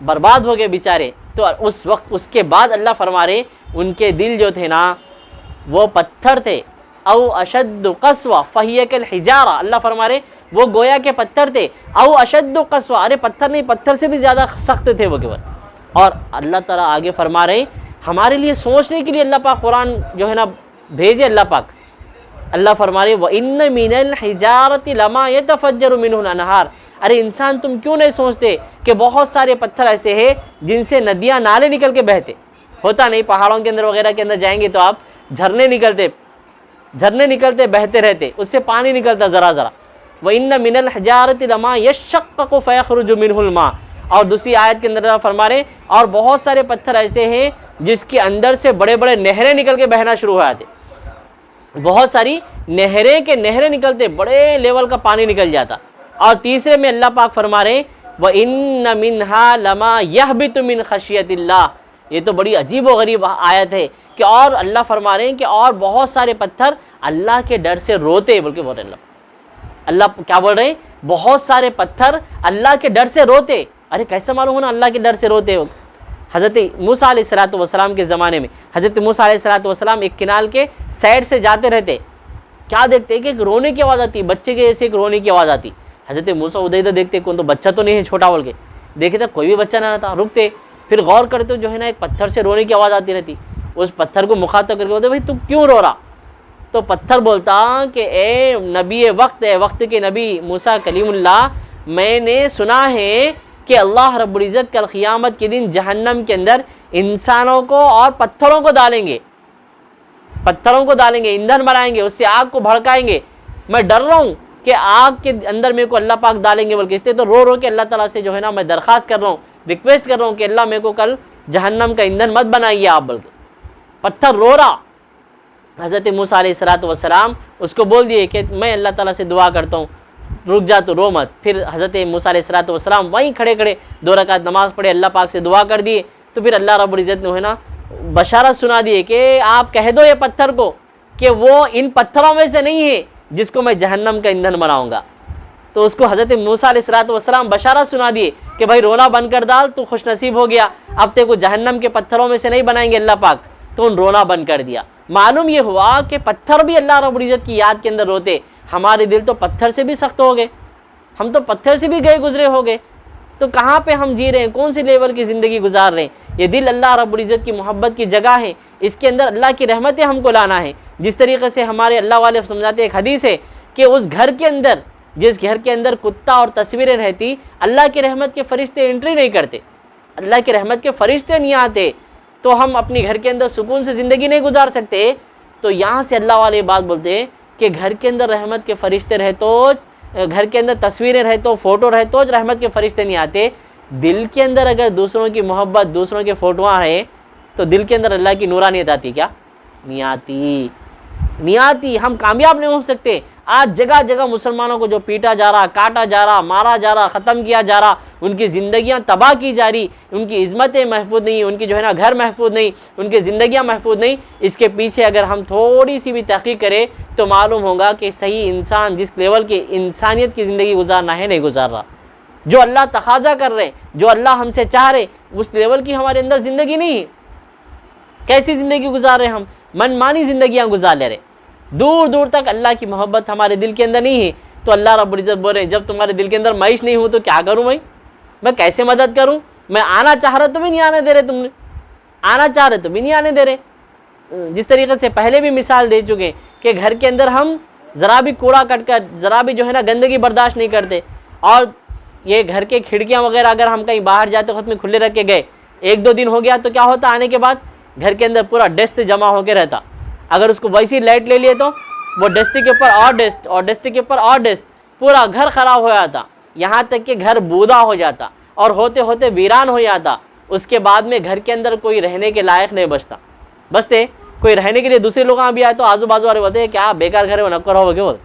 बर्बाद हो गए बेचारे। तो उस वक्त उसके बाद अल्लाह फरमा रहे उनके दिल जो थे ना वो पत्थर थे, औ अशद्दु क़स्वा फ़हिय कल हिजारा। अल्लाह फरमा रहे वो गोया के पत्थर थे, औ अशद्दु क़स्वा, अरे पत्थर नहीं, पत्थर से भी ज़्यादा सख्त थे वो केवल। और अल्लाह ताला आगे फरमा रहे हमारे लिए सोचने के लिए अल्लाह पाक कुरान जो है ना भेजे अल्लाह पाक। अल्लाह फरमा रहे व इन्न मिनल हिजारति लमा यतफज्जरु मिन्हुल अनहार। अरे इंसान तुम क्यों नहीं सोचते कि बहुत सारे पत्थर ऐसे हैं जिनसे नदियाँ नाले निकल के बहते। होता नहीं, पहाड़ों के अंदर वगैरह के अंदर जाएंगे तो आप झरने निकलते बहते रहते, उससे पानी निकलता ज़रा ज़रा। व इन्न मिनल हिजारति लमा यशक्ककु फयख़रुजु मिन्हुल मा। और दूसरी आयत के अंदर फरमा रहे और बहुत सारे पत्थर ऐसे हैं जिसके अंदर से बड़े बड़े नहरें निकल के बहना शुरू हो जाते, बहुत सारी नहरें निकलते, बड़े लेवल का पानी निकल जाता। और तीसरे में अल्लाह पाक फरमा रहे व इन्न मिन्हा लमा यहबितु मिन खशियतिल्लाह। ये तो बड़ी अजीब व गरीब आयत है कि और अल्लाह फरमा रहे हैं कि और बहुत सारे पत्थर अल्लाह के डर से रोते, बल्कि बोल रहे अल्लाह क्या बोल रहे हैं, बहुत सारे पत्थर अल्लाह के डर से रोते। अरे कैसे मालूम हो ना अल्लाह के डर से रोते हो, हज़रत मूसा अलैहिस्सलाम के ज़माने में हज़रत मूसा अलैहिस्सलाम एक किनाल के साइड से जाते रहते, क्या देखते कि एक रोने की आवाज़ आती, बच्चे के जैसे एक रोने की आवाज़ आती। हज़रत मूसा उधर इधर देखते, कौन तो बच्चा तो नहीं है छोटा बोल के, देखे तो कोई भी बच्चा ना रहता, रुकते, फिर गौर करते जो है ना एक पत्थर से रोने की आवाज़ आती रहती। उस पत्थर को मुखातब करके बोलते भाई तू क्यों रो रहा? तो पत्थर बोलता कि ए नबी वक्त है, वक्त के नबी मूसा कलीमुल्लाह, मैंने सुना है कि अल्लाह रब्बुल इज़्ज़त कल क़ियामत के दिन जहन्नम के अंदर इंसानों को और पत्थरों को डालेंगे, ईंधन बनाएंगे, उससे आग को भड़काएंगे। मैं डर रहा हूँ कि आग के अंदर मेरे को अल्लाह पाक डालेंगे बोल के, इसलिए तो रो रो के अल्लाह ताला से जो है ना मैं दरख्वास्त कर रहा हूँ, रिक्वेस्ट कर रहा हूँ कि अल्लाह मेरे को कल जहन्नम का ईंधन मत बनाइए आप बोल के। पत्थर रो रहा। हज़रत मूसा अलैहिस्सलाम उसको बोल दिए कि मैं अल्लाह ताला से दुआ करता हूँ, रुक जा तो रो मत। फिर हज़रत मूसा अलैहिस्सलाम वहीं खड़े खड़े 2 रकात नमाज़ पढ़े, अल्लाह पाक से दुआ कर दिए। तो फिर अल्लाह रब्बुल इज़्ज़त ने है ना बशारत सुना दिए कि आप कह दो ये पत्थर को कि वो इन पत्थरों में से नहीं है जिसको मैं जहन्नम का ईंधन बनाऊँगा। तो उसको हज़रत मूसा अलैहिस्सलाम बशारत सुना दिए कि भाई रोना बंद कर डाल, तू खुश नसीब हो गया, अब तेरे को जहन्नम के पत्थरों में से नहीं बनाएंगे अल्लाह पाक। तो उन रोना बंद कर दिया। मालूम ये हुआ कि पत्थर भी अल्लाह रब्बुल इज़्ज़त की याद के अंदर रोते। हमारे दिल तो पत्थर से भी सख्त हो गए, हम तो पत्थर से भी गए गुजरे हो गए। तो कहाँ पे हम जी रहे हैं, कौन सी लेवल की ज़िंदगी गुजार रहे हैं? ये दिल अल्लाह रब्बुल इज़्ज़त की मोहब्बत की जगह है, इसके अंदर अल्लाह की रहमतें हमको लाना है। जिस तरीके से हमारे अल्लाह वाले समझाते एक हदीस है कि उस घर के अंदर, जिस घर के अंदर कुत्ता और तस्वीरें रहती, अल्लाह की रहमत के फ़रिश्ते एंट्री नहीं करते, अल्लाह की रहमत के फ़रिश्ते नहीं आते, तो हम अपने घर के अंदर सुकून से ज़िंदगी नहीं गुजार सकते। तो यहाँ से अल्लाह वाले बात बोलते हैं कि घर के अंदर रहमत के फ़रिश्ते रहे तो, घर के अंदर तस्वीरें रहे तो, फ़ोटो रहे तो रहमत के फ़रिश्ते नहीं आते। दिल के अंदर अगर दूसरों की मोहब्बत, दूसरों के फ़ोटोआँ हैं तो दिल के अंदर अल्लाह की नूरानियत आती क्या? नहीं आती। हम कामयाब नहीं हो सकते। आज जगह जगह मुसलमानों को जो पीटा जा रहा, काटा जा रहा, मारा जा रहा, ख़त्म किया जा रहा, उनकी ज़िंदगियां तबाह की जा रही, उनकी इज़्ज़तें महफूज नहीं, उनकी जो है ना घर महफूज नहीं, उनकी ज़िंदगियां महफूज नहीं। इसके पीछे अगर हम थोड़ी सी भी तहक़ीक़ करें तो मालूम होगा कि सही इंसान जिस लेवल की इंसानियत की ज़िंदगी गुजारना है नहीं गुजार रहा। जो अल्लाह तकाज़ा कर रहे हैं, जो अल्लाह हमसे चाह रहे, उस लेवल की हमारे अंदर ज़िंदगी नहीं है। कैसी ज़िंदगी गुजार रहे हम? मनमानी ज़िंदगियाँ गुजार ले रहे। दूर दूर तक अल्लाह की मोहब्बत हमारे दिल के अंदर नहीं है। तो अल्लाह रब्बुल इज़्ज़त बोल रहे हैं, जब तुम्हारे दिल के अंदर मैश नहीं हूँ तो क्या करूँ मैं कैसे मदद करूँ? मैं आना चाह रहा तो भी नहीं आने दे रहे, तुमने आना चाह रहे तो भी नहीं आने दे रहे। जिस तरीके से पहले भी मिसाल दे चुके कि घर के अंदर हम ज़रा भी कूड़ा कटकर, ज़रा भी जो है ना गंदगी बर्दाश्त नहीं करते, और ये घर के खिड़कियाँ वगैरह अगर हम कहीं बाहर जाते वक्त में खुले रख के गए, 1-2 दिन हो गया तो क्या होता, आने के बाद घर के अंदर पूरा डस्ट जमा होकर रहता। अगर उसको वैसी लाइट ले लिए तो वो डस्ट के ऊपर और डस्ट, और डस्ट के ऊपर और डस्ट, पूरा घर ख़राब हो जाता, यहाँ तक कि घर बूदा हो जाता और होते होते वीरान हो जाता। उसके बाद में घर के अंदर कोई रहने के लायक नहीं बचते। कोई रहने के लिए दूसरे लोग भी आए तो आजू बाजू वाले बोलते हैं क्या बेकार घर है, वो नक्कर हो बोल।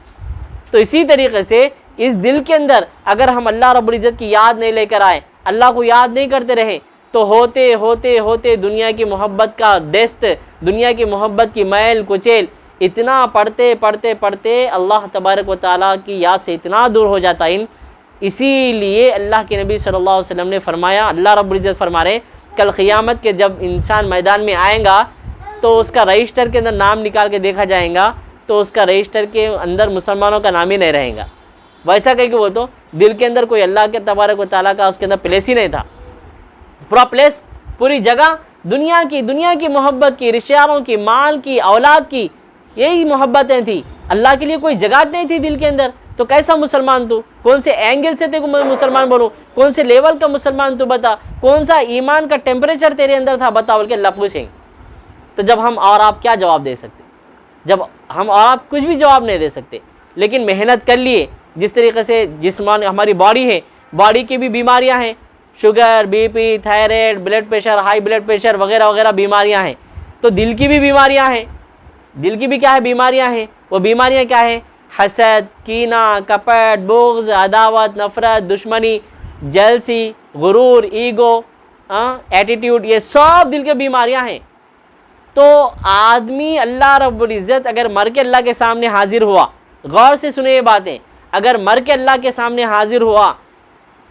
तो इसी तरीके से इस दिल के अंदर अगर हम अल्लाह रब्बुल इज़्ज़त की याद नहीं लेकर आए, अल्लाह को याद नहीं करते रहे, तो होते होते होते दुनिया की मोहब्बत का डेस्ट, दुनिया की मोहब्बत की मैल कुचेल इतना पढ़ते पढ़ते पढ़ते अल्लाह तबारक व तआला की याद से इतना दूर हो जाता है। इसीलिए अल्लाह के नबी सल्लल्लाहु अलैहि वसल्लम ने फरमाया, अल्लाह रब्बुल इज़्ज़त फरमा रहे, कल क़ियामत के जब इंसान मैदान में आएगा तो उसका रजिस्टर के अंदर नाम निकाल के देखा जाएगा तो उसका रजिस्टर के अंदर मुसलमानों का नाम ही नहीं रहेगा। वैसा कहीं कि वो तो दिल के अंदर कोई अल्लाह के तबारक व तआला का उसके अंदर प्लेस ही नहीं था। पूरा प्लेस, पूरी जगह दुनिया की मोहब्बत की, रिश्तेदारों की, माल की, औलाद की, यही मोहब्बतें थी। अल्लाह के लिए कोई जगह नहीं थी दिल के अंदर। तो कैसा मुसलमान तू? कौन से एंगल से तेरे को मुसलमान बोलूँ? कौन से लेवल का मुसलमान तू बता? कौन सा ईमान का टेम्परेचर तेरे अंदर था बता बोल के अल्लाह पूछेंगे। तो जब हम और आप क्या जवाब दे सकते? जब हम और आप कुछ भी जवाब नहीं दे सकते। लेकिन मेहनत कर लिए, जिस तरीके से जिस्मान हमारी बॉडी है, बॉडी की भी बीमारियां हैं, sugar, BP, thyroid, blood pressure, high blood pressure वगैरह वगैरह बीमारियां हैं। तो दिल की भी बीमारियां हैं। दिल की भी क्या है? बीमारियां हैं। वो बीमारियां क्या है? हसद, कीना, कपट, बुग़्ज़, अदावत, नफ़रत, दुश्मनी, जलसी, गुरूर, ईगो, एटीट्यूड, ये सब दिल की बीमारियां हैं। तो आदमी अल्लाह रब्बुल इज़्ज़त अगर मर के अल्लाह के सामने हाजिर हुआ, गौर से सुने ये बातें, अगर मर के अल्लाह के सामने हाजिर हुआ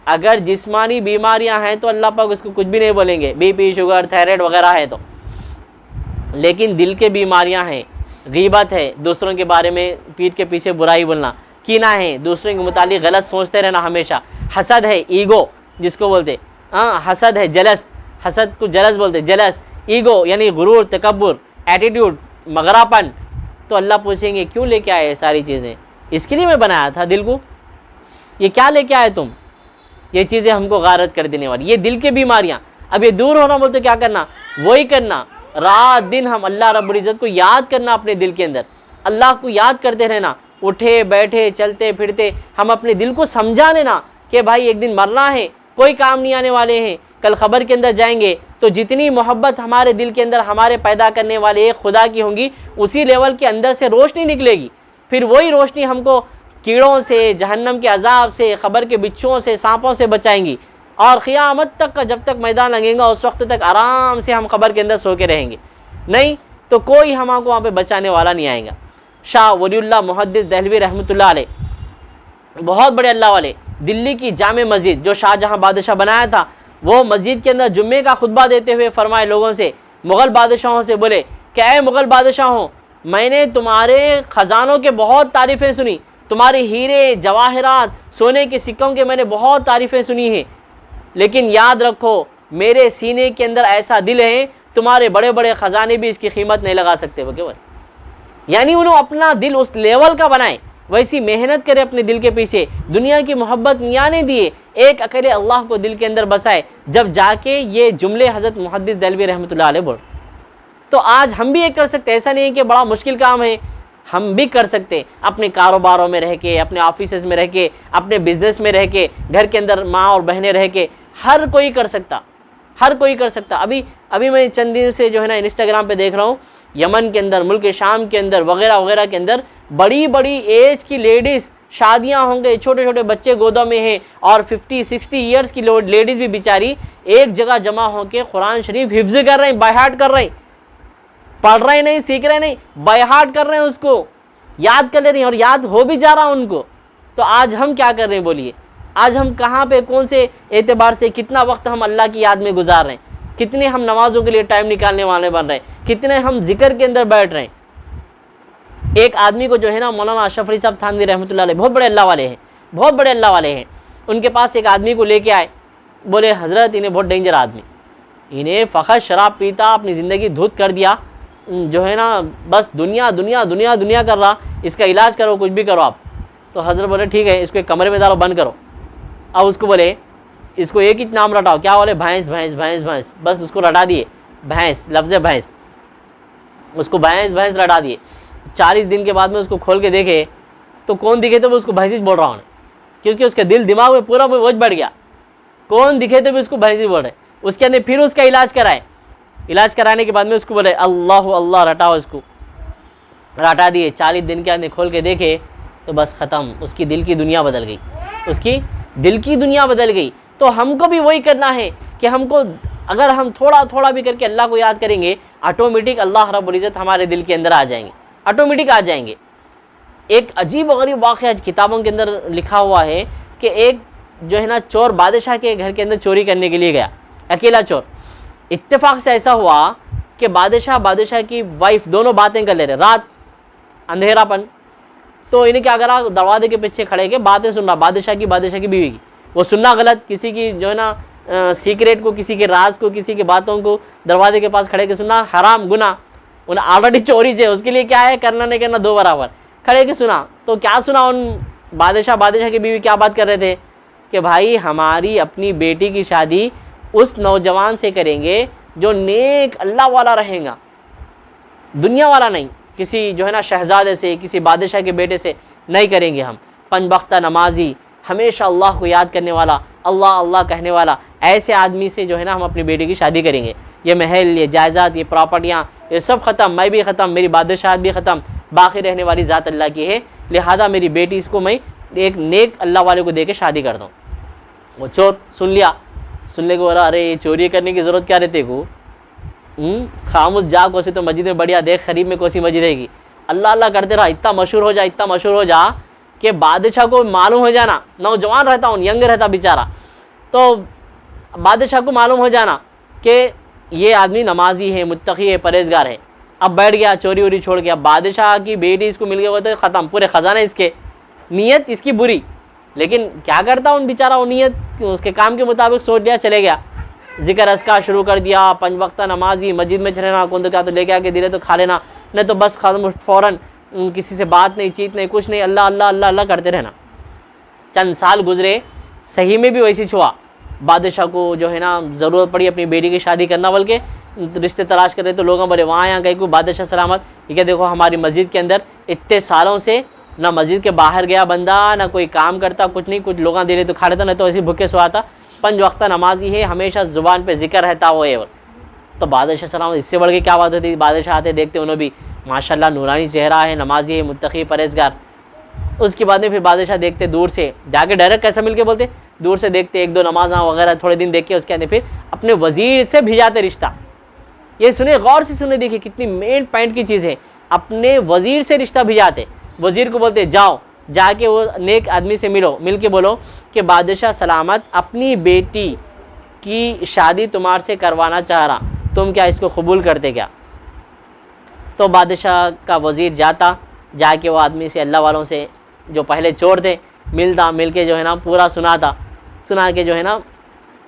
अगर जिस्मानी बीमारियां हैं तो अल्लाह पाक उसको कुछ भी नहीं बोलेंगे, बीपी, शुगर, थायराइड वगैरह है तो। लेकिन दिल के बीमारियां हैं, गीबत है, दूसरों के बारे में पीठ के पीछे बुराई बोलना, कीना है, दूसरों के मुतालिक गलत सोचते रहना हमेशा, हसद है, ईगो जिसको बोलते, हाँ हसद है, जलस, हसद को जलस बोलते, जलस, ईगो यानी गुरूर, तकब्बुर, एटीट्यूड, मगरापन। तो अल्लाह पूछेंगे क्यों लेके आए ये सारी चीज़ें? इसके लिए मैं बनाया था दिल को, ये क्या लेके आए तुम? ये चीज़ें हमको गारत कर देने वाली, ये दिल की बीमारियाँ। अब ये दूर होना बोलते क्या करना? वही करना, रात दिन हम अल्लाह रब्बुल इज़्ज़त को याद करना, अपने दिल के अंदर अल्लाह को याद करते रहना, उठे बैठे चलते फिरते हम अपने दिल को समझा लेना कि भाई एक दिन मरना है, कोई काम नहीं आने वाले हैं, कल ख़बर के अंदर जाएंगे। तो जितनी मोहब्बत हमारे दिल के अंदर हमारे पैदा करने वाले एक खुदा की होंगी, उसी लेवल के अंदर से रोशनी निकलेगी। फिर वही रोशनी हमको कीड़ों से, जहन्नम के अजाब से, ख़बर के बिच्छुओं से, सांपों से बचाएंगी। और क़ियामत तक का जब तक मैदान लगेगा उस वक्त तक आराम से हम ख़बर के अंदर सो के रहेंगे, नहीं तो कोई हमको वहाँ पे बचाने वाला नहीं आएगा। शाह वलीउल्लाह मुहद्दिस दहलवी रहमतुल्लाह अलैह, बहुत बड़े अल्लाह वाले, दिल्ली की जामे मस्जिद जो शाहजहाँ बादशाह बनाया था, वो मस्जिद के अंदर जुम्मे का खुतबा देते हुए फरमाए लोगों से, मुग़ल बादशाहों से बोले क्या मुग़ल बादशाहों, मैंने तुम्हारे ख़जानों के बहुत तारीफ़ें सुनी, तुम्हारे हीरे जवाहरात सोने के सिक्कों के मैंने बहुत तारीफ़ें सुनी हैं, लेकिन याद रखो मेरे सीने के अंदर ऐसा दिल है, तुम्हारे बड़े बड़े ख़जाने भी इसकी कीमत नहीं लगा सकते। वो केवल यानी उन्होंने अपना दिल उस लेवल का बनाए, वैसी मेहनत करे अपने दिल के पीछे, दुनिया की मोहब्बत नहीं आने दिए, एक अकेले अल्लाह को दिल के अंदर बसाए, जब जाके ये जुमले हज़रत मुहद्दिस दहलवी रहमतुल्लाह अलैह बोल। तो आज हम भी ये कर सकते हैं, ऐसा नहीं है कि बड़ा मुश्किल काम है, हम भी कर सकते हैं, अपने कारोबारों में रह के, अपने ऑफिस में रह के, अपने बिजनेस में रह के, घर के अंदर माँ और बहनें रह के, हर कोई कर सकता, हर कोई कर सकता। अभी मैं चंद दिन से जो है ना इंस्टाग्राम पे देख रहा हूँ, यमन के अंदर, मुल्क शाम के अंदर वगैरह वगैरह के अंदर बड़ी बड़ी एज की लेडीज़, शादियां होंगे, छोटे छोटे बच्चे गोदों में हैं, और 50-60 ईयर्स की लेडीज़ भी बेचारी एक जगह जमा होकर कुरान शरीफ हिफ्ज़ कर रहे हैं, बाय हार्ट कर रहे हैं, पढ़ रहे नहीं, सीख रहे नहीं, बाय हार्ट कर रहे हैं, उसको याद कर ले रही हैं और याद हो भी जा रहा उनको। तो आज हम क्या कर रहे हैं बोलिए? आज हम कहाँ पे, कौन से एतबार से, कितना वक्त हम अल्लाह की याद में गुजार रहे हैं, कितने हम नमाज़ों के लिए टाइम निकालने वाले बन रहे हैं, कितने हम जिक्र के अंदर बैठ रहे हैं। एक आदमी को जो है ना मौलाना अशरफ अली साहब थानवी रहमतुल्लाह अलैह, बहुत बड़े अल्लाह वाले हैं, बहुत बड़े अल्लाह वाले हैं, उनके पास एक आदमी को लेके आए, बोले हज़रत इन्हें बहुत डेंजर आदमी, इन्हें फ़कत शराब पीता, अपनी ज़िंदगी धुत कर दिया, जो है ना बस दुनिया दुनिया दुनिया दुनिया कर रहा, इसका इलाज करो, कुछ भी करो आप। तो हज़रत बोले ठीक है, इसको एक कमरे में डालो, बंद करो। अब उसको बोले इसको एक ही नाम रटाओ, क्या बोले? भैंस भैंस भैंस भैंस, बस उसको रटा दिए, भैंस, लफ्ज़ भैंस, उसको भैंस भैंस रटा दिए। 40 दिन के बाद में उसको खोल के देखे तो कौन दिखे तो वो उसको भैंस बोल रहा हूँ, क्योंकि उसके दिल दिमाग में पूरा बोझ बढ़ गया, कौन दिखे तो भी उसको भैंस बोल रहे। उसके अंदर फिर उसका इलाज कराए, इलाज कराने के बाद में उसको बोले अल्लाह अल्लाह रटाओ, उसको रटा दिए। 40 दिन के अंदर खोल के देखे तो बस ख़त्म, उसकी दिल की दुनिया बदल गई, उसकी दिल की दुनिया बदल गई। तो हमको भी वही करना है कि हमको अगर हम थोड़ा थोड़ा भी करके अल्लाह को याद करेंगे, ऑटोमेटिक अल्लाह रब्बुल इज़्ज़त हमारे दिल के अंदर आ जाएंगे, ऑटोमेटिक आ जाएंगे। एक अजीब व गरीब वाक़या किताबों के अंदर लिखा हुआ है कि एक जो है ना चोर बादशाह के घर के अंदर चोरी करने के लिए गया, अकेला चोर। इत्तेफाक से ऐसा हुआ कि बादशाह की वाइफ दोनों बातें कर ले रहे, रात अंधेरापन, तो इन्हें क्या करा, दरवाजे के पीछे खड़े के बातें सुन रहा, बादशाह की बीवी की। वो सुनना गलत, किसी की जो है ना सीक्रेट को, किसी के राज को, किसी की बातों को दरवाजे के पास खड़े के सुनना हराम, गुनाह। उन्हें ऑलरेडी चोरी है, उसके लिए क्या है, करना नहीं करना दो बराबर, खड़े के सुना। तो क्या सुना, उन बादशाह की बीवी क्या बात कर रहे थे कि भाई हमारी अपनी बेटी की शादी उस नौजवान से करेंगे जो नेक अल्लाह वाला रहेगा, दुनिया वाला नहीं, किसी जो है ना शहजादे से, किसी बादशाह के बेटे से नहीं करेंगे हम। 5 वक्त नमाजी, हमेशा अल्लाह को याद करने वाला, अल्लाह अल्लाह कहने वाला, ऐसे आदमी से जो है ना हम अपनी बेटी की शादी करेंगे। ये महल, ये जायदाद, ये प्रॉपर्टियाँ, ये सब ख़त्म, मैं भी ख़त्म, मेरी बादशाहत भी ख़त्म, बाकी रहने वाली ज़ात अल्लाह की है, लिहाजा मेरी बेटी इसको मैं एक नेक अल्लाह वाले को दे के शादी कर दूँ। वो चोर सुन लिया, सुनने को बोला अरे चोरी करने की ज़रूरत क्या रहती को, खामोश जा, कोसी तो मस्जिद में बढ़िया देख, खरीब में कोसी मस्जिद रहेगी, अल्लाह अल्लाह करते रहा, इतना मशहूर हो जा कि बादशाह को मालूम हो जाना, नौजवान रहता हूँ, यंग रहता बेचारा, तो बादशाह को मालूम हो जाना कि ये आदमी नमाजी है, मुत्तकी है, परहेजगार है। अब बैठ गया, चोरी वोरी छोड़ गया। बादशाह की बेटी इसको मिल गया, वो तो ख़त्म, पूरे ख़जाने इसके। नीयत इसकी बुरी, लेकिन क्या करता उन बेचारा, वो नीयत उसके काम के मुताबिक सोच लिया, चले गया। ज़िक्र अस्कार शुरू कर दिया, 5 वक्त नमाजी, मस्जिद में चले ना, कौन तो क्या तो लेके आके दिले तो खा लेना, नहीं तो बस ख़त्म, फ़ौरन किसी से बात नहीं, चीत नहीं, कुछ नहीं, अल्लाह अल्लाह अल्लाह अल्लाह करते रहना। चंद साल गुजरे, सही में भी वैसी छुआ। बादशाह को जो है ना ज़रूरत पड़ी अपनी बेटी की शादी करना, बल्कि रिश्ते तलाश कर रहे तो लोगों बोले वहाँ यहाँ कहीं को बादशाह सलामत। ये क्या देखो हमारी मस्जिद के अंदर इतने सालों से ना मस्जिद के बाहर गया बंदा, ना कोई काम करता, कुछ नहीं, कुछ लोग दे रहे तो खा लेता, नहीं तो ऐसे भूखे सोता, 5 वक्त नमाजी है, हमेशा ज़ुबान पे जिक्र रहता वो है। तो बादशाह सलामत, इससे बढ़ के क्या बात होती। बादशाह आते देखते उन्होंने भी माशाल्लाह नूरानी चेहरा है, नमाजी है, मुत्तकी परहेजगार। उसके बाद में फिर बादशाह देखते दूर से, जाके डायरेक्ट कैसे मिल के बोलते, दूर से देखते 1-2 नमाज़ वगैरह थोड़े दिन देख के उसके अंदर फिर अपने वज़ीर से भिजाते रिश्ता। ये सुने, गौर से सुने, देखिए कितनी मेन पॉइंट की चीज़ है। अपने वज़ीर से रिश्ता भिजाते, वज़ीर को बोलते जाओ जाके वो नेक आदमी से मिलो, मिल के बोलो कि बादशाह सलामत अपनी बेटी की शादी तुम्हारे से करवाना चाह रहा, तुम क्या इसको कबूल करते क्या। तो बादशाह का वज़ीर जाता, जाके वो आदमी से, अल्लाह वालों से जो पहले चोर थे, मिलता, मिल के जो है ना पूरा सुनाता, सुना के जो है ना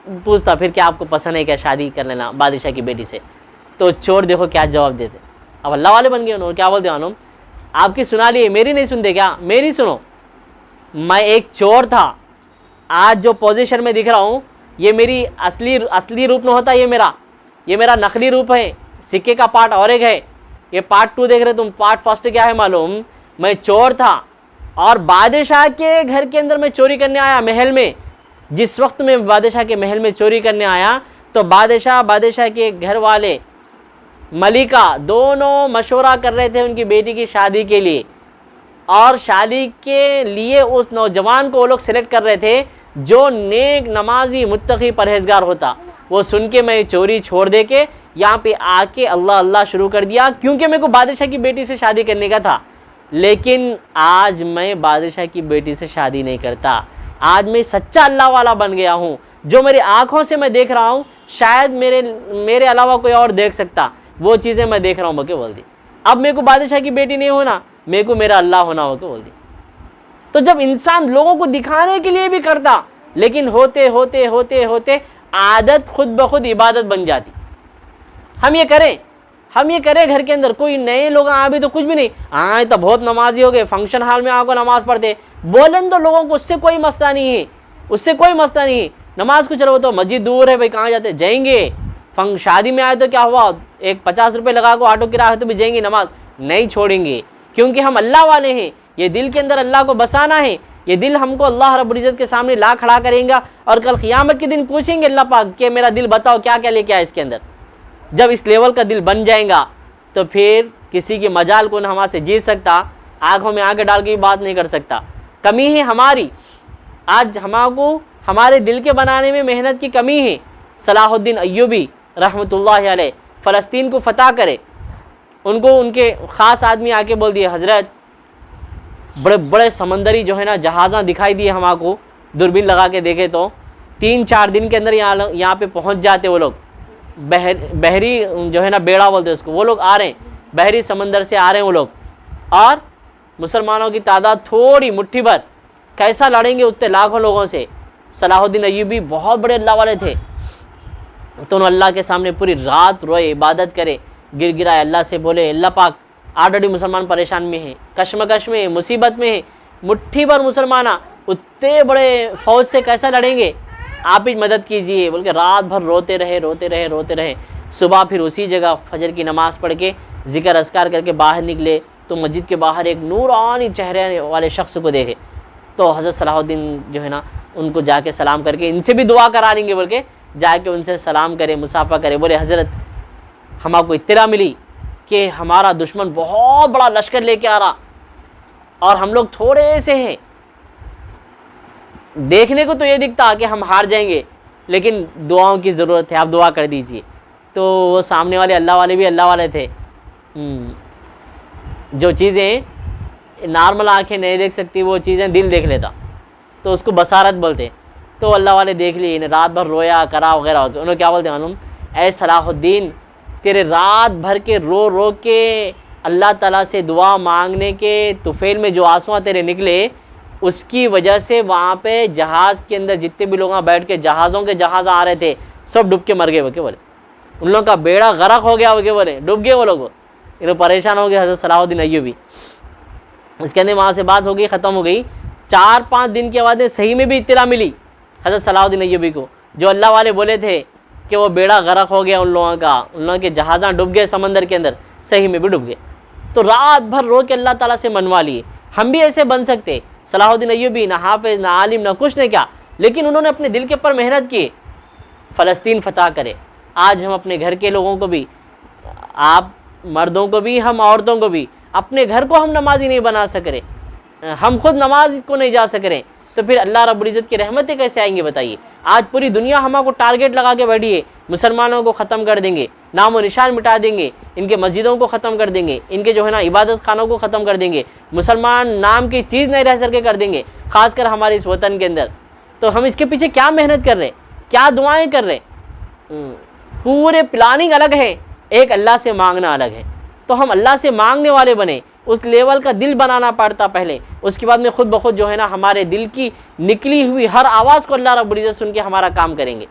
पूछता फिर क्या आपको पसंद है क्या, शादी कर लेना बादशाह की बेटी से। तो चोर देखो क्या जवाब देते, अब अल्लाह वाले बन गए उन्होंने, क्या बोलते मालूम, आपकी सुना लिए, मेरी नहीं सुनते क्या, मेरी सुनो। मैं एक चोर था, आज जो पोजीशन में दिख रहा हूँ ये मेरी असली रूप में होता, ये मेरा नकली रूप है, सिक्के का पार्ट और एक है, ये पार्ट 2 देख रहे तुम, पार्ट 1 क्या है मालूम, मैं चोर था और बादशाह के घर के अंदर मैं चोरी करने आया, महल में। जिस वक्त मैं बादशाह के महल में चोरी करने आया तो बादशाह के घर वाले, मलिका, दोनों मशवरा कर रहे थे उनकी बेटी की शादी के लिए, और शादी के लिए उस नौजवान को वो लोग सेलेक्ट कर रहे थे जो नेक, नमाजी, मुत्तकी, परहेजगार होता। वो सुन के मैं चोरी छोड़ दे के यहाँ पे आके अल्लाह अल्लाह शुरू कर दिया, क्योंकि मेरे को बादशाह की बेटी से शादी करने का था। लेकिन आज मैं बादशाह की बेटी से शादी नहीं करता, आज मैं सच्चा अल्लाह वाला बन गया हूँ। जो मेरी आँखों से मैं देख रहा हूँ, शायद मेरे अलावा कोई और देख सकता, वो चीज़ें मैं देख रहा हूँ बोल दी। अब मेरे को बादशाह की बेटी नहीं होना, मेरे को मेरा अल्लाह होना हो बोल दी। तो जब इंसान लोगों को दिखाने के लिए भी करता, लेकिन होते होते होते होते आदत खुद ब खुद इबादत बन जाती। हम ये करें घर के अंदर, कोई नए लोग आए भी तो कुछ भी नहीं, आए तो बहुत नमाजी हो गए, फंक्शन हॉल में आकर नमाज पढ़ते, बोलें तो लोगों को उससे कोई मसला नहीं है, नमाज को चलो तो मस्जिद दूर है भाई, कहाँ जाते, जाएंगे। शादी में आए तो क्या हुआ, एक 50 रुपये लगा को ऑटो किराया है तो भी जाएंगे, नमाज नहीं छोड़ेंगे, क्योंकि हम अल्लाह वाले हैं। ये दिल के अंदर अल्लाह को बसाना है, ये दिल हमको अल्लाह रब्बुल इज़्ज़त के सामने ला खड़ा करेगा, और कल क़ियामत के दिन पूछेंगे अल्लाह पाक कि मेरा दिल बताओ क्या क्या लेके आया इसके अंदर। जब इस लेवल का दिल बन जाएगा तो फिर किसी की मजाल को हमारे से जीत सकता, आँखों में आँखें डाल के भी बात नहीं कर सकता। कमी है हमारी, आज हमको हमारे दिल के बनाने में मेहनत की कमी है। सलाहुद्दीन अय्यूबी रहमतुल्लाह अलैह फ़लस्तीन को फ़तह करे, उनको उनके ख़ास आदमी आके बोल दिए, हज़रत बड़े बड़े समंदरी जो है ना जहाज़ा दिखाई दिए हमको, दूरबीन लगा के देखे तो 3-4 दिन के अंदर यहाँ पे पहुँच जाते वो लोग। बहरी जो है ना बेड़ा बोलते उसको, वो लोग आ रहे हैं, बहरी समंदर से आ रहे हैं वो लोग, और मुसलमानों की तादाद थोड़ी मुट्ठी भर, कैसा लड़ेंगे उतने लाखों लोगों से। सलाहुद्दीन अय्यूबी बहुत बड़े अल्लाह वाले थे, तो उन्होंने अल्लाह के सामने पूरी रात रोए, इबादत करे, गिड़गिड़ाए, अल्लाह से बोले, अल्लाह पाक ऑलरेडी मुसलमान परेशान में है, कश्मकश में, मुसीबत में है, मुट्ठी भर मुसलमान उतने बड़े फौज से कैसा लड़ेंगे, आप ही मदद कीजिए बोल के रात भर रोते रहे। सुबह फिर उसी जगह फजर की नमाज़ पढ़ के ज़िक्र अस्कार करके बाहर निकले तो मस्जिद के बाहर एक नूरानी चेहरे वाले शख्स को देखे, तो हज़रत सलाहुद्दीन जो है ना उनको जाके सलाम करके इनसे भी दुआ करा लेंगे बोल के जाके उनसे सलाम करे, मुसाफा करे, बोले हज़रत हमको इत्तला मिली कि हमारा दुश्मन बहुत बड़ा लश्कर लेके आ रहा और हम लोग थोड़े से हैं, देखने को तो ये दिखता कि हम हार जाएंगे, लेकिन दुआओं की ज़रूरत है, आप दुआ कर दीजिए। तो वो सामने वाले अल्लाह वाले भी अल्लाह वाले थे। जो चीज़ें नॉर्मल आंखें नहीं देख सकती वो चीज़ें दिल देख लेता, तो उसको बसारत बोलते। तो अल्लाह वाले देख लिए, इन्हें रात भर रोया करा वगैरह होते, उन्होंने क्या बोलते हैं मालूम, ऐ सलाहुद्दीन तेरे रात भर के रो रो के अल्लाह ताला से दुआ मांगने के तुफेल में जो आंसू तेरे निकले, उसकी वजह से वहाँ पे जहाज़ के अंदर जितने भी लोग वहाँ बैठ के जहाज़ों के जहाज़ आ रहे थे सब डूब के मर गए वके बोले, उन लोगों का बेड़ा गरक हो गया वके बोले, डूब गए वो लोग, इन्हें परेशान हो गए हज़रत सलाहुद्दीन अय्यूबी। उसके अंदर वहाँ से बात हो गई, ख़त्म हो गई। 4-5 दिन के बाद सही में भी इत्तला मिली हज़रत सलाहुद्दीन अय्यूबी को, जो अल्लाह वाले बोले थे कि वो बेड़ा गरक हो गया उन लोगों का, उन लोगों के जहाज़ां डूब गए समंदर के अंदर, सही में भी डूब गए। तो रात भर रो के अल्लाह ताला से मनवा लिए। हम भी ऐसे बन सकते, सलाहुद्दीन अय्यूबी ना हाफिज़ ना आलिम ना कुछ ने क्या, लेकिन उन्होंने अपने दिल के ऊपर मेहनत की, फ़लस्तीन फ़तह करे। आज हम अपने घर के लोगों को भी, आप मर्दों को भी, हम औरतों को भी, अपने घर को हम नमाजी नहीं बना सक रहे, हम खुद नमाज को नहीं जा सक रहे, तो फिर अल्लाह रब्बुल इज़्ज़त की रहमतें कैसे आएंगी बताइए। आज पूरी दुनिया हमको टारगेट लगा के बैठी है, मुसलमानों को ख़त्म कर देंगे, नामो निशान मिटा देंगे, इनके मस्जिदों को ख़त्म कर देंगे, इनके जो है ना इबादत खानों को ख़त्म कर देंगे, मुसलमान नाम की चीज़ नहीं रह सके कर देंगे, ख़ासकर हमारे इस वतन के अंदर। तो हम इसके पीछे क्या मेहनत कर रहे हैं, क्या दुआएँ कर रहे हैं, पूरे प्लानिंग अलग है, एक अल्लाह से मांगना अलग है। तो हम अल्लाह से मांगने वाले बने, उस लेवल का दिल बनाना पड़ता पहले, उसके बाद में खुद ब खुद जो है ना हमारे दिल की निकली हुई हर आवाज़ को अल्लाह रब्बुल इज़्ज़त सुन के हमारा काम करेंगे।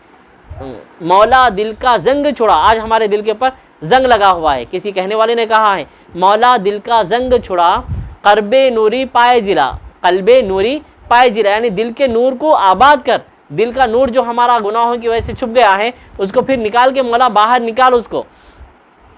मौला दिल का जंग छोड़ा, आज हमारे दिल के ऊपर जंग लगा हुआ है। किसी कहने वाले ने कहा है, मौला दिल का जंग छुड़ा, क़ल्बे नूरी पाए जिला, क़ल्बे नूरी पाए जिला, यानी दिल के नूर को आबाद कर, दिल का नूर जो हमारा गुनाहों की वजह से छुप गया है उसको फिर निकाल के मौला बाहर निकाल, उसको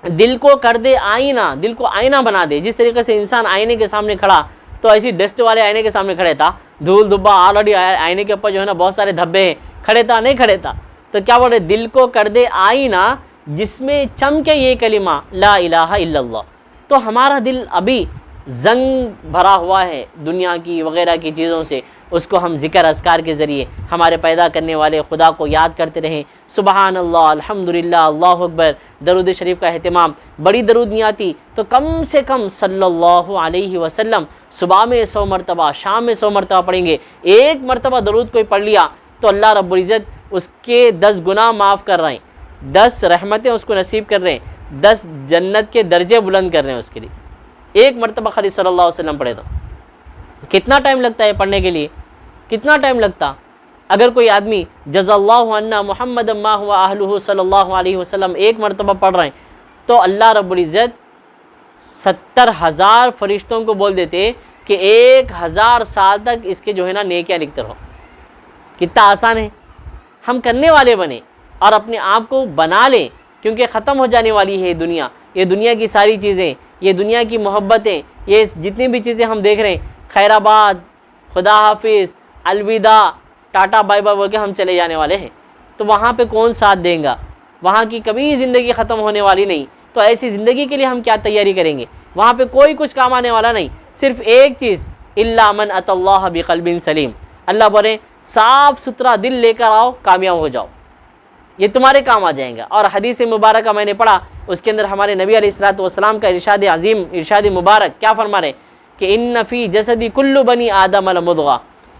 दिल को कर दे आईना, दिल को आईना बना दे। जिस तरीके से इंसान आईने के सामने खड़ा, तो ऐसी डस्ट वाले आईने के सामने खड़े था, धूल धुब्बा ऑलरेडी आईने के ऊपर जो है ना बहुत सारे धब्बे हैं, खड़े था नहीं खड़े था, तो क्या बोल रहे, दिल को कर दे आईना जिसमें चमके ये कलिमा ला इलाहा इल्लल्लाह। तो हमारा दिल अभी जंग भरा हुआ है दुनिया की वगैरह की चीज़ों से, उसको हम ज़िक्र अस्कार के ज़रिए हमारे पैदा करने वाले खुदा को याद करते रहें। सुबहान अल्लाह, अल्हम्दुलिल्लाह, अल्लाहु अकबर, दरूद शरीफ का अहतमाम। बड़ी दरूद नहीं आती तो कम से कम सल्लल्लाहु अलैहि वसल्लम सुबह में 100 मरतबा, शाम में 100 मरतबा पढ़ेंगे। एक मरतबा दरूद कोई पढ़ लिया तो अल्लाह रब्बुल इज़्ज़त उसके 10 गुनाह माफ़ कर रहे हैं, 10 रहमतें उसको नसीब कर रहे हैं, 10 जन्नत के दर्जे बुलंद कर रहे हैं उसके लिए। एक मरतबा खाली सल्लल्लाहु अलैहि वसल्लम पढ़े तो कितना टाइम लगता है पढ़ने के लिए, कितना टाइम लगता। अगर कोई आदमी जज़ल्लाहु अन्ना मुहम्मद मा हुआ अहलुहु सल्लल्लाहु अलैहि वसल्लम एक मरतबा पढ़ रहे हैं, तो अल्लाह रब्बुल इज़्ज़त 70,000 फरिश्तों को बोल देते कि 1000 साल तक इसके जो है ना नेकियां लिखते रहो। कितना आसान है, हम करने वाले बने और अपने आप को बना लें, क्योंकि ख़त्म हो जाने वाली है दुनिया। ये दुनिया की सारी चीज़ें, ये दुनिया की मोहब्बतें, ये जितनी भी चीज़ें हम देख रहे हैं, खैराबाद, खुदा हाफिज़, अलविदा, टाटा बाय बाय बोल के हम चले जाने वाले हैं। तो वहाँ पे कौन साथ देगा, वहाँ की कभी ज़िंदगी ख़त्म होने वाली नहीं। तो ऐसी ज़िंदगी के लिए हम क्या तैयारी करेंगे, वहाँ पे कोई कुछ काम आने वाला नहीं। सिर्फ एक चीज़, इल्ला मन अतल्लाह बिक़ल्बिन सलीम, अल्लाह बोले साफ़ सुथरा दिल लेकर आओ, कामयाब हो जाओ, ये तुम्हारे काम आ जाएगा। और हदीस मुबारक मैंने पढ़ा, उसके अंदर हमारे नबी अलैहिस्सलातु वस्सलाम का इरशाद अज़ीम, इरशाद मुबारक क्या फरमा रहे कि इन्न फ़ी जसदी कुल्लु बनी आदम लमुद्गा,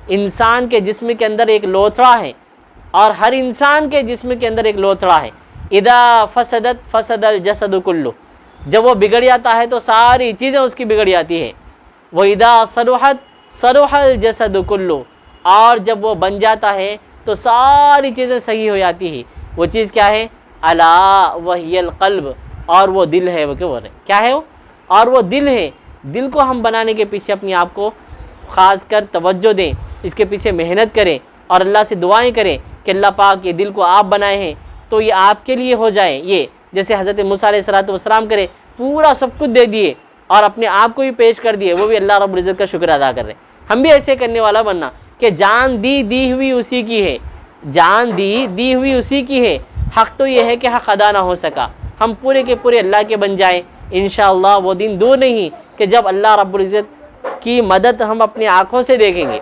इंसान के जिस्म के अंदर एक लोथड़ा है और हर इंसान के जिस्म के अंदर एक लोथड़ा है। इदा फसदत फसदल जसदु कुल्लु, जब वो बिगड़ जाता है तो सारी चीज़ें उसकी बिगड़ जाती है। वो इदा सरुहत सरुहल जसदु कुल्लु, और जब वो बन जाता है तो सारी चीज़ें सही हो जाती है। वो चीज़ क्या है, अला वहियल क़ल्ब, और वो दिल है। वो क्या बोल रहे, क्या है वो, और वो दिल है। दिल को हम बनाने के पीछे अपने आप को ख़ास कर तवज्जो दें, इसके पीछे मेहनत करें और अल्लाह से दुआएं करें कि अल्लाह पाक ये दिल को आप बनाए हैं तो ये आपके लिए हो जाए। ये जैसे हज़रत मूसा अलैहिस्सलातु वस्सलाम करे, पूरा सब कुछ दे दिए और अपने आप को भी पेश कर दिए, वो भी अल्लाह रब्बुल इज़्ज़त का शुक्र अदा कर रहे हैं। हम भी ऐसे करने वाला बनना कि जान दी हुई उसी की है, जान दी हुई उसी की है। हक़ तो ये है कि हक़ अदा ना हो सका, हम पूरे के पूरे अल्लाह के बन जाएँ। इंशाअल्लाह वो दिन दूर नहीं कि जब अल्लाह रब्बुल इज़्ज़त की मदद हम अपनी आँखों से देखेंगे,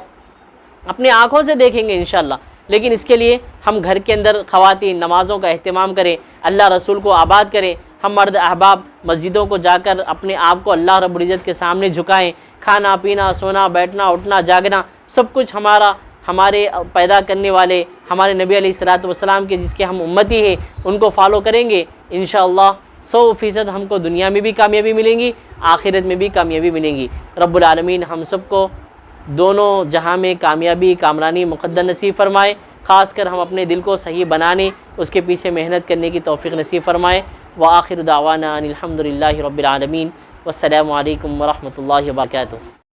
अपनी आँखों से देखेंगे इंशाअल्लाह। लेकिन इसके लिए हम घर के अंदर ख़वातीन नमाज़ों का अहतमाम करें, अल्लाह रसूल को आबाद करें। हम मर्द अहबाब मस्जिदों को जाकर अपने आप को अल्लाह रब्बुल इज़्ज़त के सामने झुकाएं। खाना पीना, सोना, बैठना, उठना, जागना, सब कुछ हमारा हमारे पैदा करने वाले हमारे नबी अलैहिस्सलातु वस्सलाम के जिसके हम उम्मती हैं उनको फॉलो करेंगे, इंशाअल्लाह 100% हमको दुनिया में भी कामयाबी मिलेंगी, आखिरत में भी कामयाबी मिलेंगी। रब्बुल आलमीन हम सबको दोनों जहां में कामयाबी कामरानी मुक़द्दर नसीब फ़रमाए। ख़ासकर हम अपने दिल को सही बनाने उसके पीछे मेहनत करने की तौफ़ीक़ नसीब फ़रमाए। व आखिर दावाना अनिल हम्दुलिल्लाहि रब्बिल आलमीन। वस्सलामु अलैकुम व रहमतुल्लाहि व बरकातुहू।